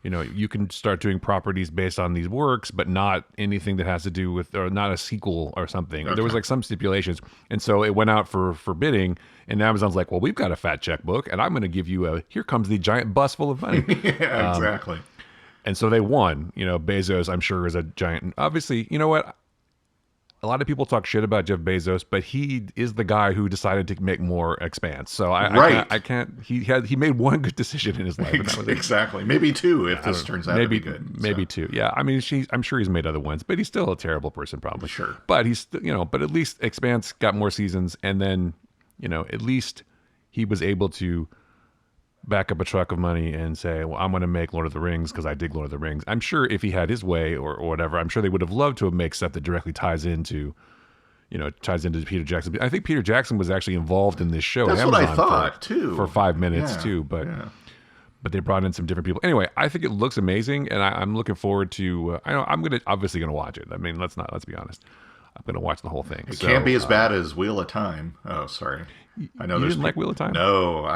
you can start doing properties based on these works, but not anything that has to do with, or not a sequel or something. Okay. There was like some stipulations. And so it went out for bidding. And Amazon's like, well, we've got a fat checkbook, and I'm going to give you here comes the giant bus full of money. Yeah, exactly. And so they won. Bezos, I'm sure, is a giant. Obviously, you know what? A lot of people talk shit about Jeff Bezos, but he is the guy who decided to make more Expanse. So I can't. He made one good decision in his life. And that was exactly. Maybe 2 if this turns out to be good. Maybe 2. Yeah. I mean, I'm sure he's made other ones, but he's still a terrible person, probably. Sure. But he's, but at least Expanse got more seasons, and then, at least he was able to back up a truck of money and say, well, I'm going to make Lord of the Rings because I dig Lord of the Rings. I'm sure if he had his way or whatever, I'm sure they would have loved to have made stuff that directly ties into Peter Jackson. I think Peter Jackson was actually involved in this show. That's Amazon what I thought too. For 5 minutes too, but they brought in some different people. Anyway, I think it looks amazing, and I'm looking forward to. I'm obviously gonna watch it. I mean, let's be honest. I'm gonna watch the whole thing. It can't be as bad as Wheel of Time. Oh, sorry. I know you didn't like Wheel of Time. No,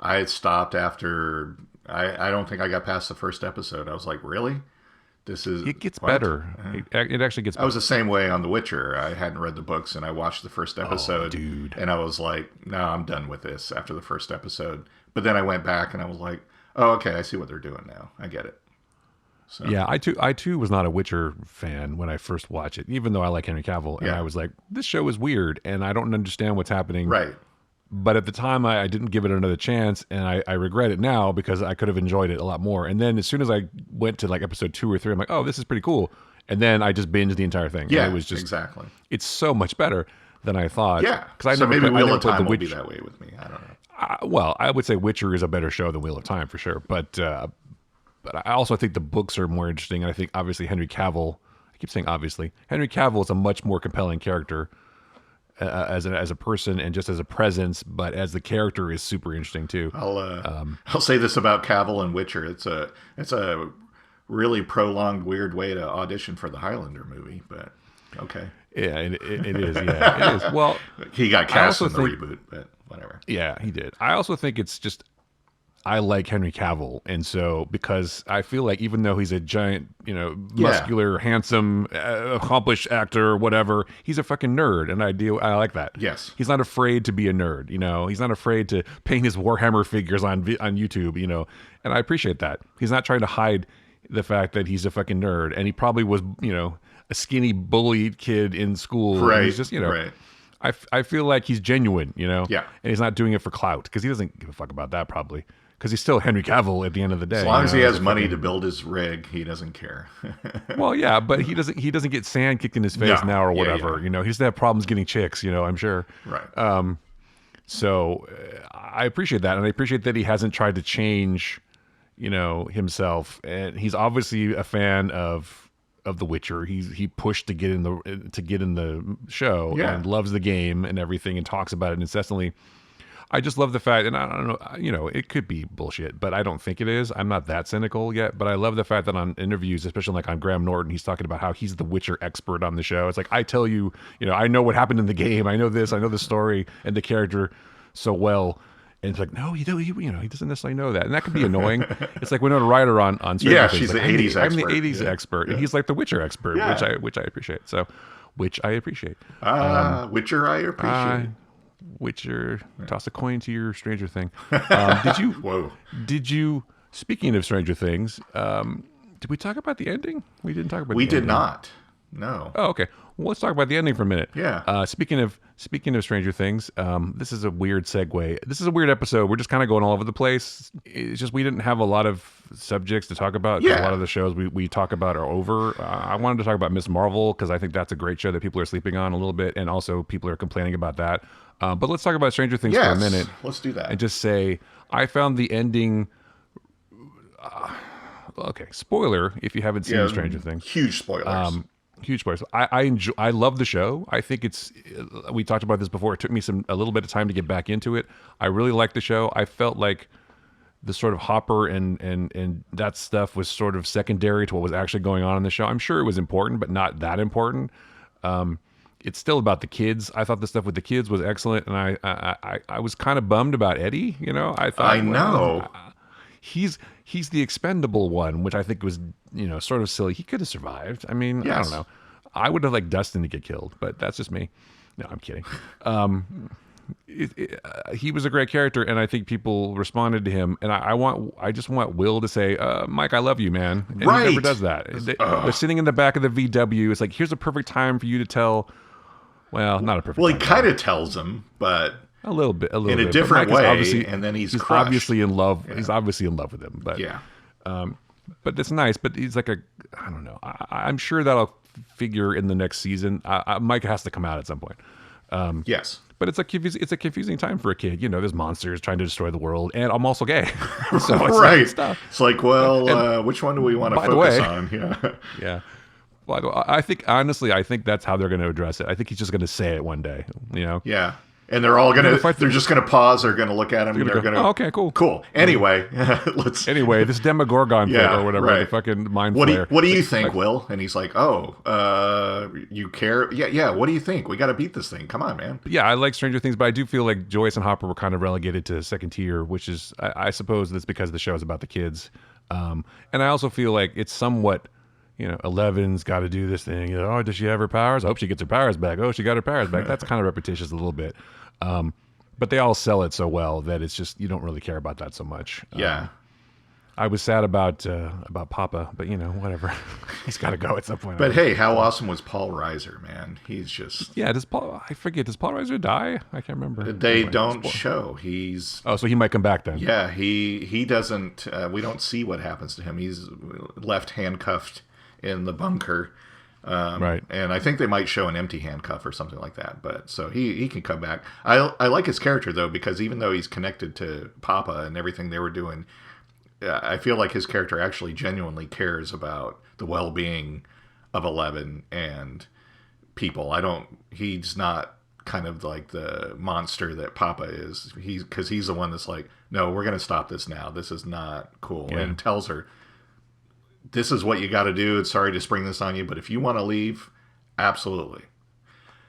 I had stopped after. I don't think I got past the first episode. I was like, really? It gets better. It actually gets better. I was the same way on The Witcher. I hadn't read the books, and I watched the first episode. Oh, dude. And I was like, no, I'm done with this after the first episode. But then I went back, and I was like, oh, okay, I see what they're doing now. I get it. So. Yeah, I too was not a Witcher fan when I first watched it, even though I like Henry Cavill. And I was like, this show is weird, and I don't understand what's happening. Right. But at the time, I didn't give it another chance, and I regret it now because I could have enjoyed it a lot more. And then as soon as I went to like episode 2 or 3, I'm like, oh, this is pretty cool. And then I just binged the entire thing. Yeah, and it was just exactly. It's so much better than I thought. Yeah, because maybe Wheel of Time will be that way with me. I don't know. Well, I would say Witcher is a better show than Wheel of Time for sure. But I also think the books are more interesting, and I think obviously Henry Cavill. I keep saying obviously Henry Cavill is a much more compelling character. As a person and just as a presence, but as the character is super interesting too. I'll say this about Cavill and Witcher. It's a really prolonged, weird way to audition for the Highlander movie, but okay. Yeah, it is. Yeah, it is. Well, he got cast in the reboot, but whatever. Yeah, he did. I also think it's just. I like Henry Cavill, and so because I feel like even though he's a giant, muscular, handsome, accomplished actor, whatever, he's a fucking nerd, and I like that. Yes. He's not afraid to be a nerd. He's not afraid to paint his Warhammer figures on YouTube. And I appreciate that. He's not trying to hide the fact that he's a fucking nerd, and he probably was, a skinny bullied kid in school. Right. He's just, right. I feel like he's genuine, Yeah. and he's not doing it for clout because he doesn't give a fuck about that probably. Because he's still Henry Cavill at the end of the day. As long as he has money to build his rig, he doesn't care. Well, yeah, but he doesn't get sand kicked in his face now or whatever. Yeah. He doesn't have problems getting chicks. I'm sure. Right. So I appreciate that, and I appreciate that he hasn't tried to change, himself. And he's obviously a fan of The Witcher. He pushed to get in the show and loves the game and everything and talks about it incessantly. I just love the fact, and I don't know, it could be bullshit, but I don't think it is. I'm not that cynical yet, but I love the fact that on interviews, especially like on Graham Norton, he's talking about how he's the Witcher expert on the show. It's like, I tell you, I know what happened in the game. I know this, I know the story and the character so well. And it's like, no, he doesn't necessarily know that. And that can be annoying. It's like Winona Ryder on Stranger Things. She's like, the 80s expert. I'm the 80s expert. Yeah. And he's like the Witcher expert, which I appreciate. So, which I appreciate. Witcher, I appreciate. Witcher, toss a coin to your Stranger Thing. Did you, speaking of Stranger Things, did we talk about the ending? We didn't talk about the ending. We did not. No. Oh, okay. Well, let's talk about the ending for a minute. Yeah. Speaking of Stranger Things, this is a weird segue. This is a weird episode. We're just kind of going all over the place. It's just we didn't have a lot of subjects to talk about. Yeah. A lot of the shows we talk about are over. I wanted to talk about Miss Marvel because I think that's a great show that people are sleeping on a little bit, and also people are complaining about that. But let's talk about Stranger Things for a minute. Let's do that. And just say, I found the ending... okay, spoiler if you haven't seen Stranger Things. Huge spoilers. Huge spoilers. I love the show. I think it's... we talked about this before. It took me a little bit of time to get back into it. I really like the show. I felt like the sort of Hopper and that stuff was sort of secondary to what was actually going on in the show. I'm sure it was important, but not that important. It's still about the kids. I thought the stuff with the kids was excellent, and I was kind of bummed about Eddie. I thought he's the expendable one, which I think was sort of silly. He could have survived. I mean, I don't know. I would have liked Dustin to get killed, but that's just me. No, I'm kidding. He was a great character, and I think people responded to him. And I just want Will to say, "Mike, I love you, man." And he never does that. They're sitting in the back of the VW. It's like, here's a perfect time for you to tell. Well, not a perfect. Well, he kind of tells him, but a little bit, in a different way. And then he's crushed. Obviously in love. Yeah. He's obviously in love with him. But but it's nice. But he's like I don't know. I'm sure that'll figure in the next season. Mike has to come out at some point. Yes. But it's a confusing time for a kid. There's monsters trying to destroy the world, and I'm also gay. So it's right. Stuff. It's like, well, which one do we want to focus on? Yeah. Yeah. Well, I think that's how they're going to address it. I think he's just going to say it one day. Yeah. And they're all they're just going to pause. They're going to look at him. They're going to. Oh, okay, cool. Anyway, Anyway, this Demogorgon thing or whatever, the fucking mind flare. What do you think, Will? And he's like, you care? Yeah. What do you think? We got to beat this thing. Come on, man. Yeah, I like Stranger Things, but I do feel like Joyce and Hopper were kind of relegated to second tier, which is, I suppose that's because the show is about the kids. And I also feel like it's somewhat. Eleven's got to do this thing. Does she have her powers? I hope she gets her powers back. Oh, she got her powers back. That's kind of repetitious a little bit. But they all sell it so well that it's just, you don't really care about that so much. Yeah. I was sad about Papa, but whatever. He's got to go at some point. But hey, how awesome was Paul Reiser, man? He's just... Yeah, does Paul Reiser die? I can't remember. They don't show. He's... Oh, so he might come back then. Yeah, he doesn't... we don't see what happens to him. He's left handcuffed in the bunker. Right. And I think they might show an empty handcuff or something like that. But so he can come back. I like his character, though, because even though he's connected to Papa and everything they were doing, I feel like his character actually genuinely cares about the well-being of Eleven and people. He's not kind of like the monster that Papa is. Because he's the one that's like, no, we're going to stop this now. This is not cool. Yeah. And tells her, this is what you got to do. It's sorry to spring this on you, but if you want to leave, absolutely.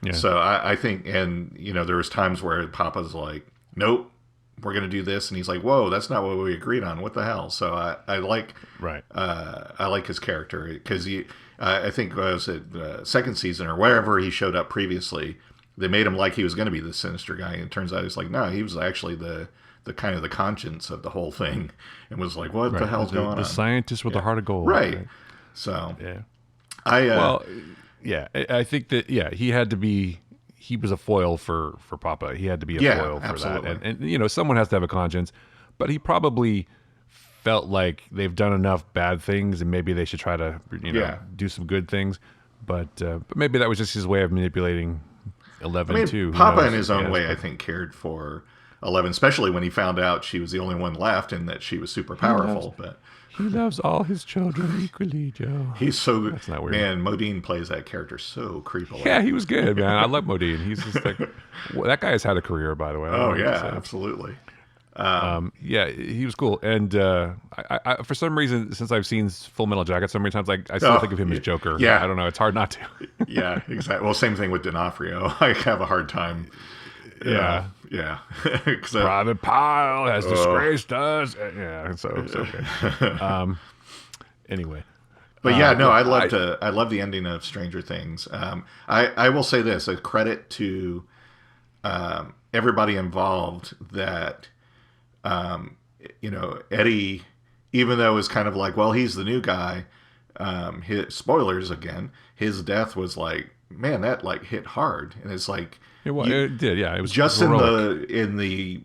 Yeah. So I think, and there was times where Papa's like, nope, we're going to do this, and he's like, whoa, that's not what we agreed on. What the hell? So I like I like his character because I think it was second season or wherever he showed up previously, they made him like he was going to be the sinister guy, and it turns out he's like, no, he was actually the kind of the conscience of the whole thing, and was like, what the hell's going on? The scientist with the heart of gold, right? So I think that he had to be. He was a foil for Papa. He had to be a foil for absolutely. that, and someone has to have a conscience, but he probably felt like they've done enough bad things, and maybe they should try to do some good things, but maybe that was just his way of manipulating 11 too. Papa in his own way, I think, cared for 11, especially when he found out she was the only one left and that she was super powerful. He loves all his children equally, Joe. He's so good. That's not weird. Man, Modine plays that character so creepily. Yeah, he was good, man. I love Modine. He's just like that guy has had a career, by the way. Oh yeah, absolutely. He was cool, and I for some reason, since I've seen Full Metal Jacket so many times, I still think of him as Joker. Yeah, I don't know. It's hard not to. Yeah, exactly. Well, same thing with D'Onofrio. I have a hard time. Yeah. Private Pile has disgraced us. Yeah, so okay. Anyway. But I love the ending of Stranger Things. I will say this, a credit to everybody involved that, Eddie, even though it was kind of like, well, he's the new guy, spoilers again, his death was like, man, that like hit hard. And it's like, it did, yeah. It was just heroic. in the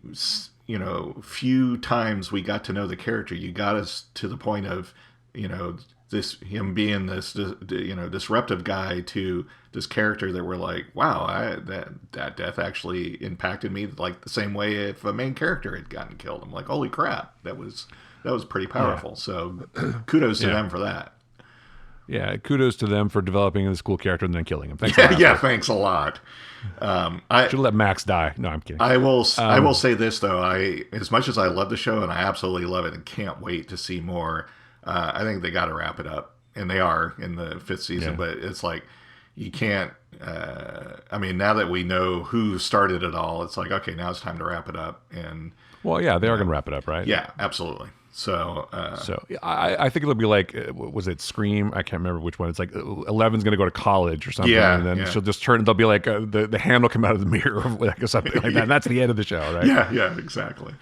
few times we got to know the character, you got us to the point of him being this disruptive guy to this character that we're like, wow, that death actually impacted me like the same way if a main character had gotten killed. I'm like, holy crap, that was pretty powerful. Yeah. So kudos to them for that. Yeah, kudos to them for developing this cool character and then killing him. Thanks. Thanks a lot. I should let Max die. No, I'm kidding. I will say this though. As much as I love the show and I absolutely love it and can't wait to see more, I think they got to wrap it up, and they are in the 5th season. Yeah. But it's like you can't. Now that we know who started it all, it's like, okay, now it's time to wrap it up. And they are going to wrap it up, right? Yeah, absolutely. So I think it'll be like, was it Scream? I can't remember which one. It's like 11's going to go to college or something, and then she'll just turn. They'll be like the hand will come out of the mirror or something like that. And that's the end of the show, right? Yeah, exactly.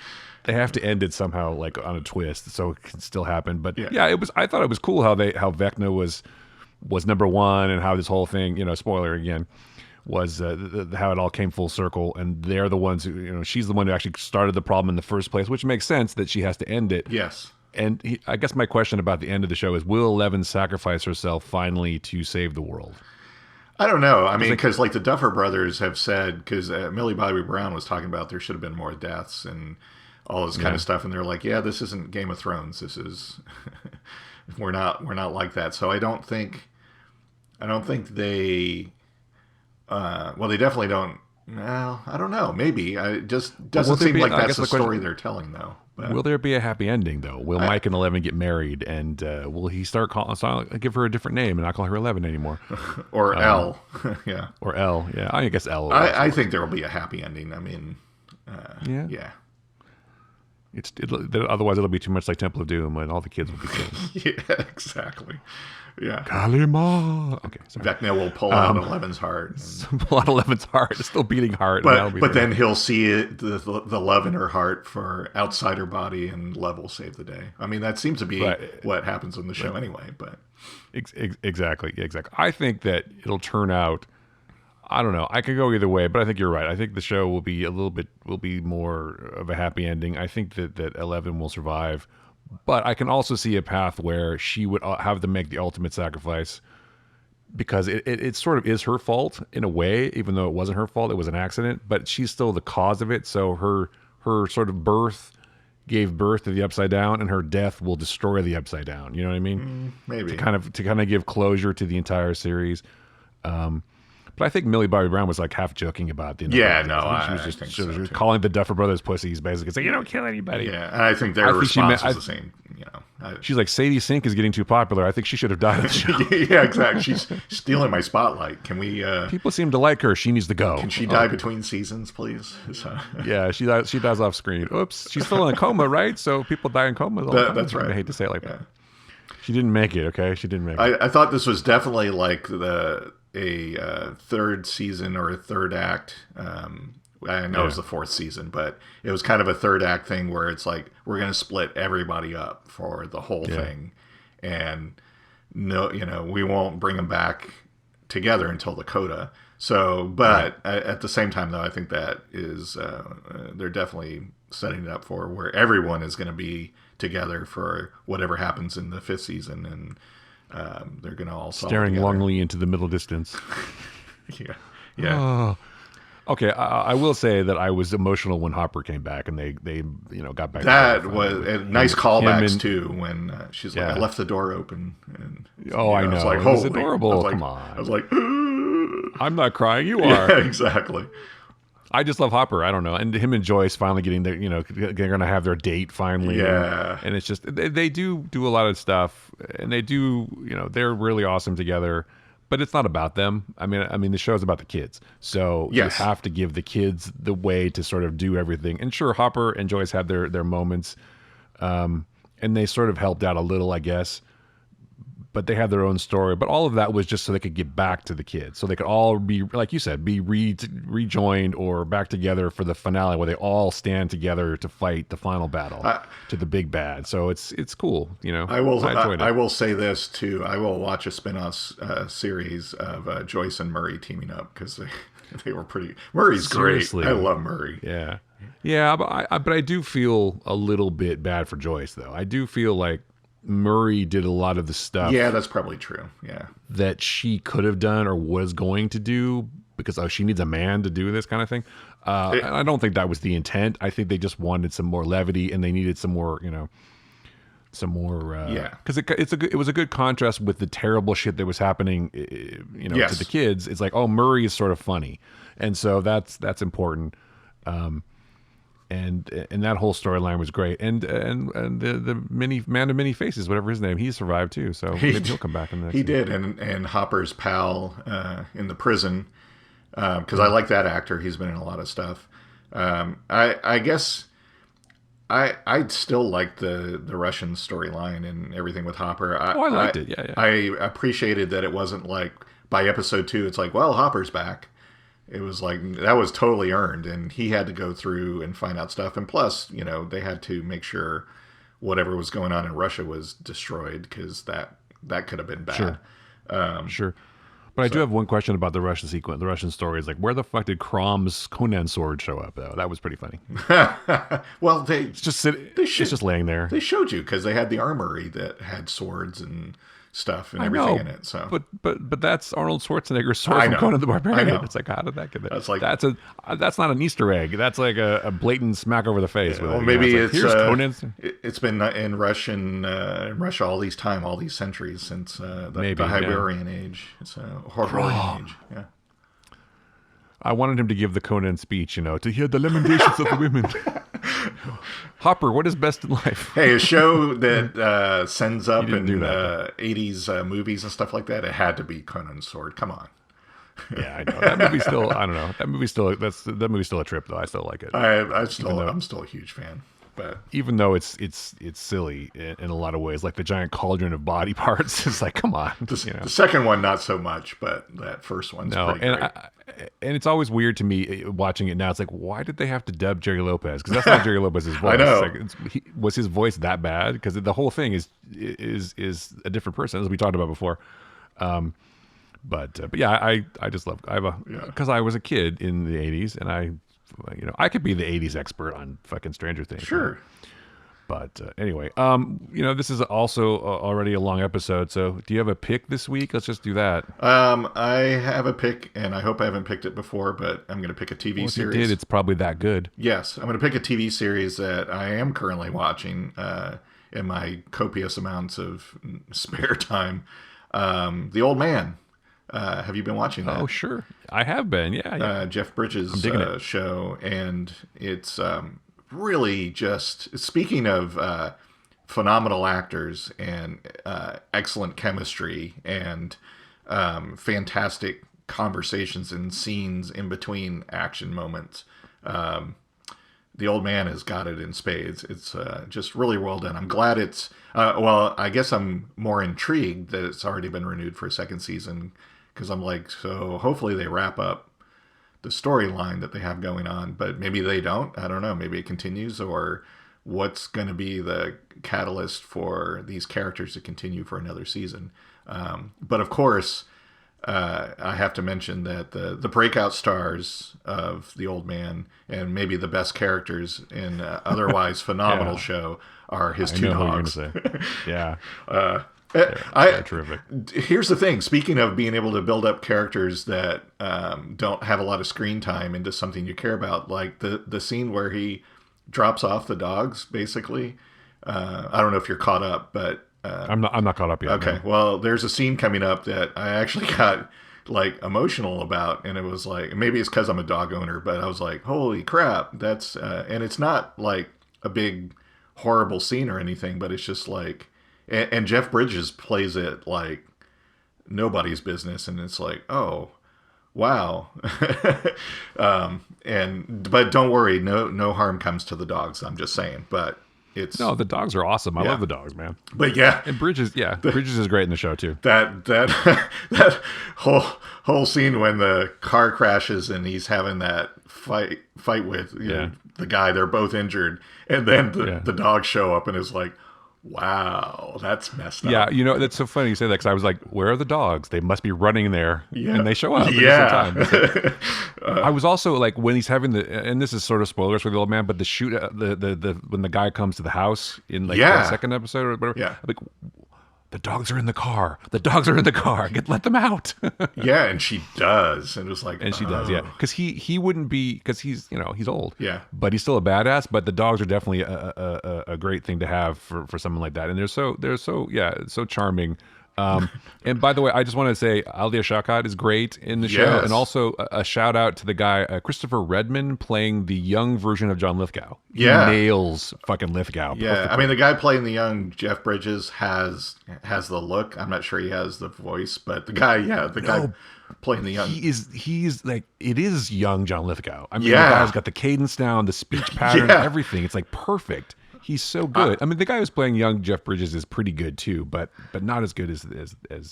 They have to end it somehow, like on a twist, so it can still happen. But it was. I thought it was cool how Vecna was number one, and how this whole thing, spoiler again, was how it all came full circle, and they're the ones who, she's the one who actually started the problem in the first place, which makes sense that she has to end it. Yes. And I guess my question about the end of the show is, will 11 sacrifice herself finally to save the world? I don't know. I mean, because like the Duffer Brothers have said, because Millie Bobby Brown was talking about there should have been more deaths and all this kind of stuff, and they're like, yeah, this isn't Game of Thrones. This is we're not like that. So I don't think they. They definitely don't. Well, I don't know. Maybe it just doesn't seem like that's the story they're telling, though. But. Will there be a happy ending, though? Will Mike and 11 get married, and will he start give her a different name and not call her 11 anymore? Or L, yeah. Or L, yeah. I guess L. I think there will be a happy ending. I mean, yeah. Otherwise, it'll be too much like Temple of Doom, and all the kids will be killed. Yeah, exactly. Yeah. Kalima. Okay. Vecna will pull out 11's heart. Pull out 11's heart. It's still beating heart. But then he'll see the love in her heart for outside her body, and Love will save the day. I mean, that seems to be what happens in the show anyway. But Exactly. I think that it'll turn out. I don't know. I could go either way, but I think you're right. I think the show will be more of a happy ending. I think that 11 will survive. But I can also see a path where she would have to make the ultimate sacrifice, because it sort of is her fault in a way, even though it wasn't her fault. It was an accident, but she's still the cause of it. So her sort of birth gave birth to the Upside Down, and her death will destroy the Upside Down. You know what I mean? Maybe. To kind of give closure to the entire series. But I think Millie Bobby Brown was like half joking about the Yeah, inappropriate no, things. I she was just think she was so, just too. calling the Duffer Brothers pussies, basically saying, "You don't kill anybody." Yeah, and I think their I think she response meant- was the same. You know, She's like, Sadie Sink is getting too popular. I think she should have died at the show. yeah, exactly. She's stealing my spotlight. Can we? People seem to like her. She needs to go. Can she die between seasons, please? So, Yeah, she dies off screen. Oops, she's still in a coma, right? So people die in comas all the time. that's right. I hate to say it like yeah. that. She didn't make it. Okay, she didn't make it. I thought this was definitely like a third season or a third act. I know it was the fourth season, but it was kind of a third act thing where it's like we're going to split everybody up for the whole thing, and no, we won't bring them back together until the coda. So, but at the same time, though, I think that is they're definitely setting it up for where everyone is going to be together for whatever happens in the fifth season, and they're going to all staring longingly into the middle distance. yeah. Oh. Okay, I will say that I was emotional when Hopper came back and they got back. That was nice callbacks and, too when she's like, I left the door open. And, I know. I was like, it was adorable. Come on. I was like, I'm not crying. You are. Yeah, exactly. I just love Hopper. I don't know. And him and Joyce finally getting their, they're going to have their date finally. Yeah. And it's just, they do a lot of stuff and they do, they're really awesome together. But it's not about them. I mean, the show's about the kids. So you have to give the kids the way to sort of do everything. And sure, Hopper and Joyce had their moments. And they sort of helped out a little, I guess. But they had their own story. But all of that was just so they could get back to the kids. So they could all be, like you said, be rejoined or back together for the finale where they all stand together to fight the final battle to the big bad. So it's cool, I will say this too. I will watch a spin-off series of Joyce and Murray teaming up because they were pretty. Murray's Seriously. great. I love Murray. Yeah. Yeah, but I do feel a little bit bad for Joyce, though. I do feel like Murray did a lot of the stuff. Yeah, that's probably true. Yeah. That she could have done or was going to do because she needs a man to do this kind of thing. I don't think that was the intent. I think they just wanted some more levity and they needed some more, because it was a good contrast with the terrible shit that was happening, to the kids. It's like, oh, Murray is sort of funny. And so that's important. And that whole storyline was great, and the man of many faces, whatever his name, he survived too. So maybe he'll come back in the next He did, and Hopper's pal in the prison, because I like that actor. He's been in a lot of stuff. I guess I still like the Russian storyline and everything with Hopper. I liked it. Yeah. I appreciated that it wasn't like by episode 2, it's like, well, Hopper's back. It was like that was totally earned, and he had to go through and find out stuff. And plus, they had to make sure whatever was going on in Russia was destroyed because that could have been bad. Sure. But I do have one question about the Russian sequence, the Russian story. Is like, where the fuck did Crom's Conan sword show up? Though that was pretty funny. Well, it's just laying there. They showed you because they had the armory that had swords and stuff and everything in it. So, but that's Arnold Schwarzenegger's sword from Conan the Barbarian. It's like, how did that get there? That's not an Easter egg. That's like a blatant smack over the face. Well, maybe it's here's Conan's. It's been in Russia all these centuries since the Hyborian age. It's a Hyborian age. Yeah. I wanted him to give the Conan speech, to hear the lamentations of the women. Hopper, what is best in life? Hey, a show that sends up in 80s movies and stuff like that, it had to be Conan's sword. Come on. Yeah, I know. That movie's still, I don't know. That movie's still a trip, though. I still like it. I'm still a huge fan. But even though it's silly in a lot of ways, like the giant cauldron of body parts, it's like, come on. The second one, not so much, but that first one's pretty great. And it's always weird to me watching it now. It's like, why did they have to dub Jerry Lopez? Because that's not Jerry Lopez's voice. I know. Was his voice that bad? Because the whole thing is a different person, as we talked about before. But yeah, I just love. Because I was a kid in the '80s, and I could be the '80s expert on fucking Stranger Things. Sure. Right? But anyway, this is also already a long episode. So do you have a pick this week? Let's just do that. I have a pick, and I hope I haven't picked it before, but I'm going to pick a TV series. If you did, it's probably that good. Yes. I'm going to pick a TV series that I am currently watching in my copious amounts of spare time. The Old Man. Have you been watching that? Oh, sure. I have been. Yeah. Jeff Bridges' digging it. show, and it's really just speaking of phenomenal actors and excellent chemistry and fantastic conversations and scenes in between action moments. The old man has got it in spades. It's just really well done. I'm glad it's well, I guess I'm more intrigued that it's already been renewed for a second season, because I'm like, so hopefully they wrap up the storyline that they have going on, but maybe they don't. I don't know. Maybe it continues, or what's going to be the catalyst for these characters to continue for another season. But of course, I have to mention that the breakout stars of The Old Man, and maybe the best characters in otherwise phenomenal show, are his two dogs. Yeah. They're terrific. Here's the thing. Speaking of being able to build up characters that don't have a lot of screen time into something you care about, like the scene where he drops off the dogs, basically. I don't know if you're caught up, but I'm not caught up yet. Okay. No. Well, there's a scene coming up that I actually got like emotional about, and it was like, maybe it's because I'm a dog owner, but I was like, holy crap, that's and it's not like a big horrible scene or anything, but it's just like, and Jeff Bridges plays it like nobody's business, and it's like, oh wow. But don't worry, no harm comes to the dogs, I'm just saying. But no, the dogs are awesome. I love the dogs, man. But yeah, and Bridges, Bridges is great in the show too. That that whole scene when the car crashes and he's having that fight with know, the guy, they're both injured, and then the dogs show up and is like, wow, that's messed up. Yeah, you know, that's so funny you say that, because I was like, where are the dogs? They must be running there. Yeah. And they show up. Yeah. At the same time. I was also like, when he's having and this is sort of spoilers for the old man, but the shoot, when the guy comes to the house in like the second episode or whatever, I'm like, the dogs are in the car. The dogs are in the car. Let them out. Yeah, and she does. And it was like, and she does, yeah. Because he wouldn't be, because he's, you know, he's old. Yeah. But he's still a badass. But the dogs are definitely a great thing to have for someone like that. And they're so charming. And by the way, I just want to say Aldia Shawkat is great in the show, and also a shout out to the guy Christopher Redman playing the young version of John Lithgow. He nails fucking Lithgow. Yeah, I mean, the guy playing the young Jeff Bridges has the look. I'm not sure he has the voice, but the guy, guy playing the young, he's like, it is young John Lithgow. I mean, the guy's got the cadence down, the speech pattern, everything. It's like perfect. He's so good. I mean, the guy who's playing young Jeff Bridges is pretty good too, but not as good as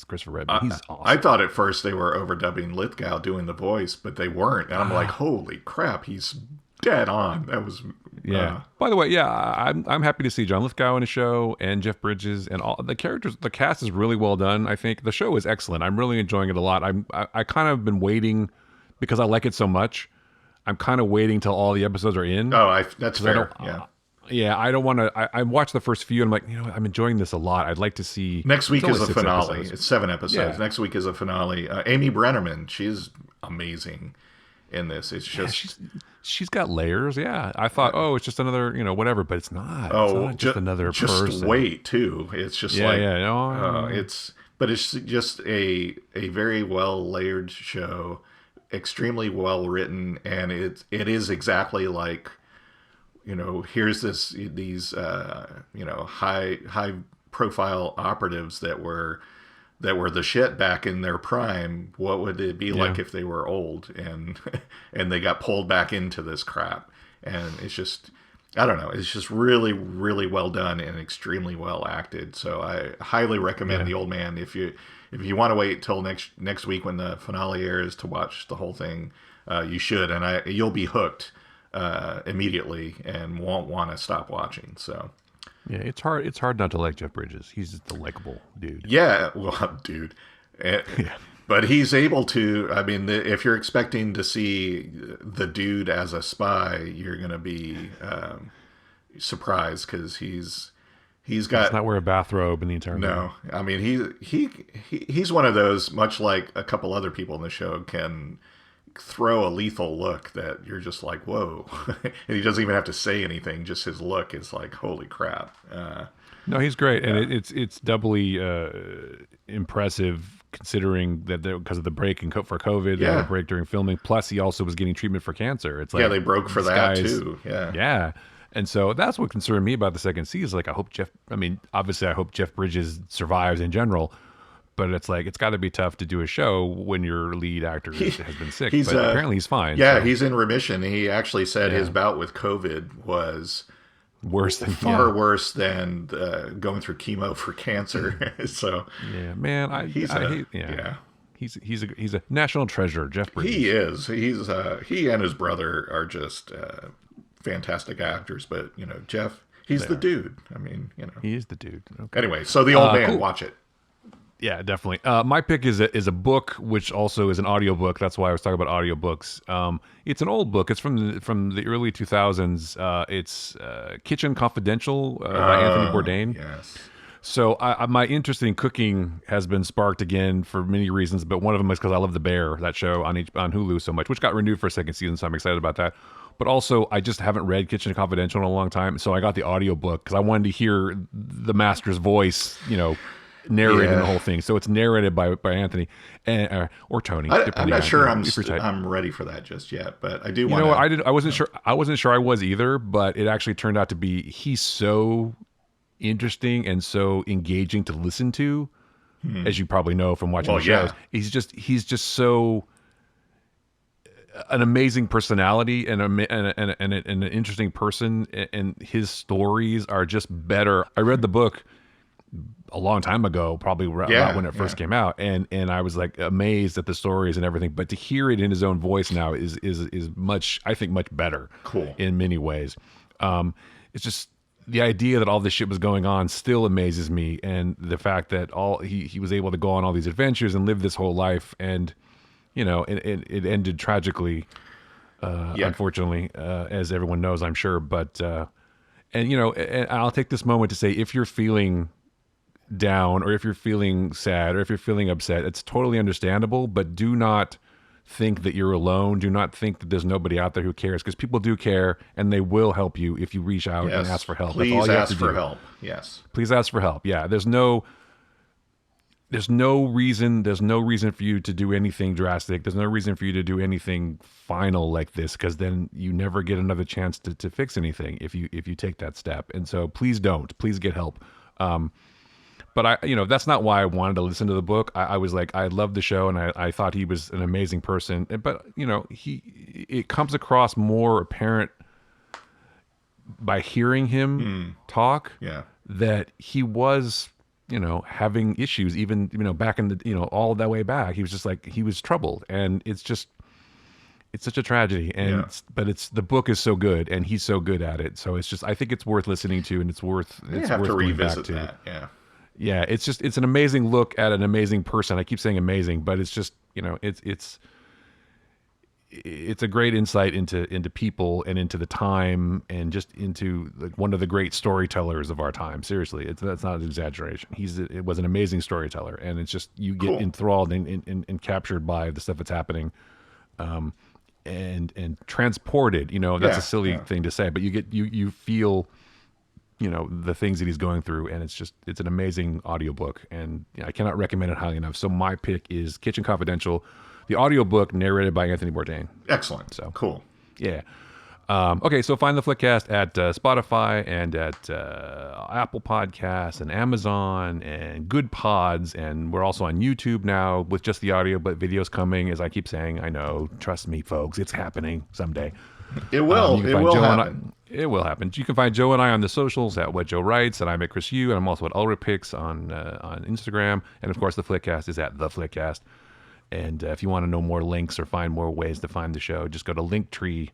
Christopher Redman. He's awesome. I thought at first they were overdubbing Lithgow doing the voice, but they weren't. And I'm like, holy crap, he's dead on. That was By the way, I'm happy to see John Lithgow in a show, and Jeff Bridges, and all the characters. The cast is really well done. I think the show is excellent. I'm really enjoying it a lot. I kind of been waiting, because I like it so much. I'm kind of waiting till all the episodes are in. Oh, that's fair. Yeah, I don't want to. I watched the first few, and I'm like, you know, I'm enjoying this a lot. I'd like to see. Next week is a finale. Episodes. It's 7 episodes. Next week is a finale. Amy Brennerman, she's amazing in this. It's just she's got layers. Yeah, I thought, it's just another, you know, whatever, but it's not. Oh, it's not just another just person. Wait, too. It's just it's just a very well layered show, extremely well written, and it is exactly like, you know, here's these you know, high profile operatives that were the shit back in their prime. What would it be like if they were old and they got pulled back into this crap? And it's just, I don't know, it's just really, really well done and extremely well acted. So I highly recommend The Old Man. If you want to wait till next week when the finale airs to watch the whole thing, you should, and you'll be hooked immediately and won't want to stop watching. So it's hard not to like Jeff Bridges. He's just a likable dude. Dude. But he's able to, I mean, if you're expecting to see the dude as a spy, you're gonna be surprised, because he's got, does not wear a bathrobe in the entire movie. No, I mean, he's one of those, much like a couple other people in the show, can throw a lethal look that you're just like, whoa. And he doesn't even have to say anything, just his look is like, holy crap. No, he's great. And it's doubly impressive considering that because of the break and for COVID, they had a break during filming. Plus, he also was getting treatment for cancer. It's like they broke for that too. Yeah. And so that's what concerned me about the second season. Like, obviously I hope Jeff Bridges survives in general, but it's like, it's got to be tough to do a show when your lead actor has been sick. But apparently he's fine. Yeah, so. He's in remission. He actually said his bout with COVID was far worse than going through chemo for cancer. So yeah, man, he's a national treasure, Jeff Bridges. He is. He and his brother are just fantastic actors. But Jeff, he's the dude. I mean, he is the dude. Okay. Anyway, so The Old Man, cool. Watch it. Yeah, definitely. My pick is a book, which also is an audiobook. That's why I was talking about audiobooks. It's an old book. It's from the early 2000s. It's Kitchen Confidential by Anthony Bourdain. Yes. So my interest in cooking has been sparked again for many reasons, but one of them is because I love The Bear, that show on Hulu so much, which got renewed for a second season, so I'm excited about that. But also, I just haven't read Kitchen Confidential in a long time, so I got the audiobook because I wanted to hear the master's voice, narrating the whole thing. So it's narrated by Anthony or Tony. I'm not sure I'm ready for that just yet, but I do want to. I wasn't sure. I wasn't sure I was either, but it actually turned out to be. He's so interesting and so engaging to listen to, as you probably know from watching the shows. He's just so an amazing personality and an interesting person, and his stories are just better. I read the book a long time ago, probably about when it first came out, and I was like amazed at the stories and everything. But to hear it in his own voice now is much, I think, much better. Cool in many ways. It's just the idea that all this shit was going on still amazes me, and the fact that he was able to go on all these adventures and live this whole life, and it ended tragically, unfortunately, as everyone knows, I'm sure. But and I'll take this moment to say, if you're feeling down, or if you're feeling sad, or if you're feeling upset, it's totally understandable, but do not think that you're alone. Do not think that there's nobody out there who cares, because people do care, and they will help you if you reach out and ask for help. Please ask for help. Yes. Please ask for help. Yeah. There's no reason for you to do anything drastic. There's no reason for you to do anything final like this, because then you never get another chance to fix anything if you take that step. And so please get help. But that's not why I wanted to listen to the book. I was like, I loved the show, and I thought he was an amazing person. But it comes across more apparent by hearing him talk that he was, having issues even, back in the, all that way back. He was just like, he was troubled, and it's such a tragedy. And but the book is so good, and he's so good at it. So I think it's worth listening to, and it's worth to revisit that. Yeah. Yeah, it's an amazing look at an amazing person. I keep saying amazing, but it's just, it's a great insight into people and into the time, and just into one of the great storytellers of our time. Seriously, that's not an exaggeration. It was an amazing storyteller, and it's just, you get enthralled and captured by the stuff that's happening, and transported. That's a silly thing to say, but you feel the things that he's going through, and it's an amazing audiobook, and I cannot recommend it highly enough. So my pick is Kitchen Confidential, the audiobook narrated by Anthony Bourdain. Excellent. So cool. Yeah. Okay, so find the Flickcast at Spotify and at Apple Podcasts and Amazon and Good Pods, and we're also on YouTube now with just the audio, but videos coming, as I keep saying. I know, trust me, folks, it's happening someday. It will. It will happen. It will happen. You can find Joe and I on the socials at What Joe Writes, and I'm at Chris Yu, and I'm also at UlraPix on Instagram, and of course the Flickcast is at TheFlickcast. And if you want to know more links or find more ways to find the show, just go to Linktree,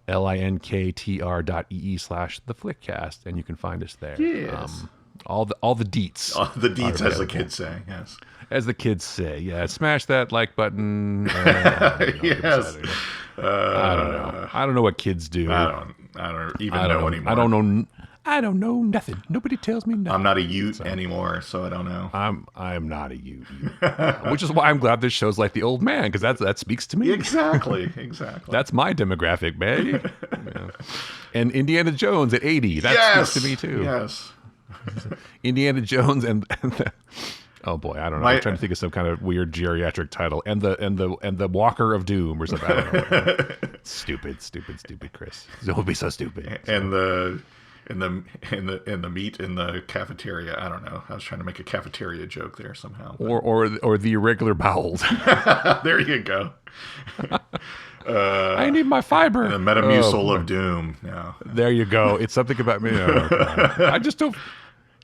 linktr.ee/TheFlickcast, and you can find us there. Yes. All the deets. All the deets, as the kids say. Yes. As the kids say. Yeah. Smash that like button. Yes. I don't know. I don't know what kids do. I don't even know anymore. I don't know nothing. Nobody tells me nothing. I'm not a Ute anymore, so I don't know. I'm not a Ute, which is why I'm glad this show's like The Old Man, because that speaks to me. Exactly. That's my demographic, baby. Yeah. And Indiana Jones at 80. That speaks to me too. Yes. Indiana Jones and Oh boy, I don't know. I'm trying to think of some kind of weird geriatric title, and the Walker of Doom or something. I don't know. Stupid, Chris. Don't be so stupid. And the meat in the cafeteria. I don't know. I was trying to make a cafeteria joke there somehow. Or the irregular bowels. There you go. I need my fiber. And the Metamucil of Doom. Yeah. There you go. It's something about me. I just don't.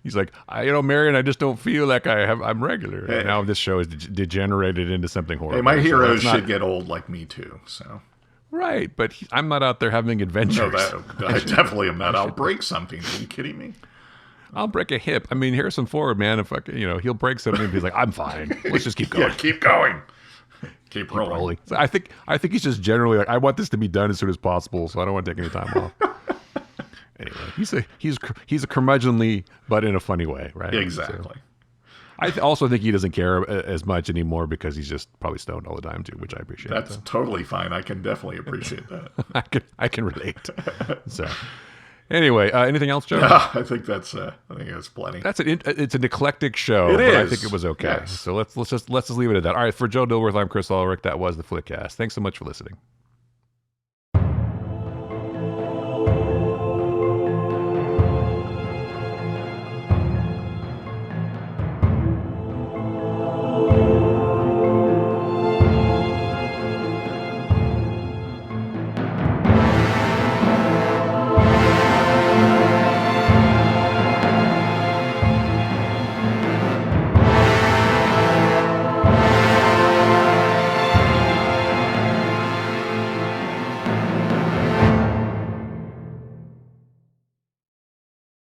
He's like, Marion, I just don't feel like I'm regular. And now this show is degenerated into something horrible. Hey, my heroes should get old like me too. So. Right, but I'm not out there having adventures. No, I definitely am not. I'll break something. Are you kidding me? I'll break a hip. I mean, Harrison Ford, man, if he'll break something and he's like, I'm fine. Let's just keep going. Yeah, keep going. Keep rolling. So I think he's just generally like, I want this to be done as soon as possible, so I don't want to take any time off. Anyway, he's a curmudgeonly, but in a funny way, right? Exactly. So, I also think he doesn't care as much anymore because he's just probably stoned all the time too, which I appreciate. That's totally fine. I can definitely appreciate that. I can relate. So, anyway, anything else, Joe? No, I think that's plenty. It's an eclectic show. It is. I think it was okay. Yes. So let's just leave it at that. All right, for Joe Dilworth, I'm Chris Ulrich. That was the Flickcast. Thanks so much for listening.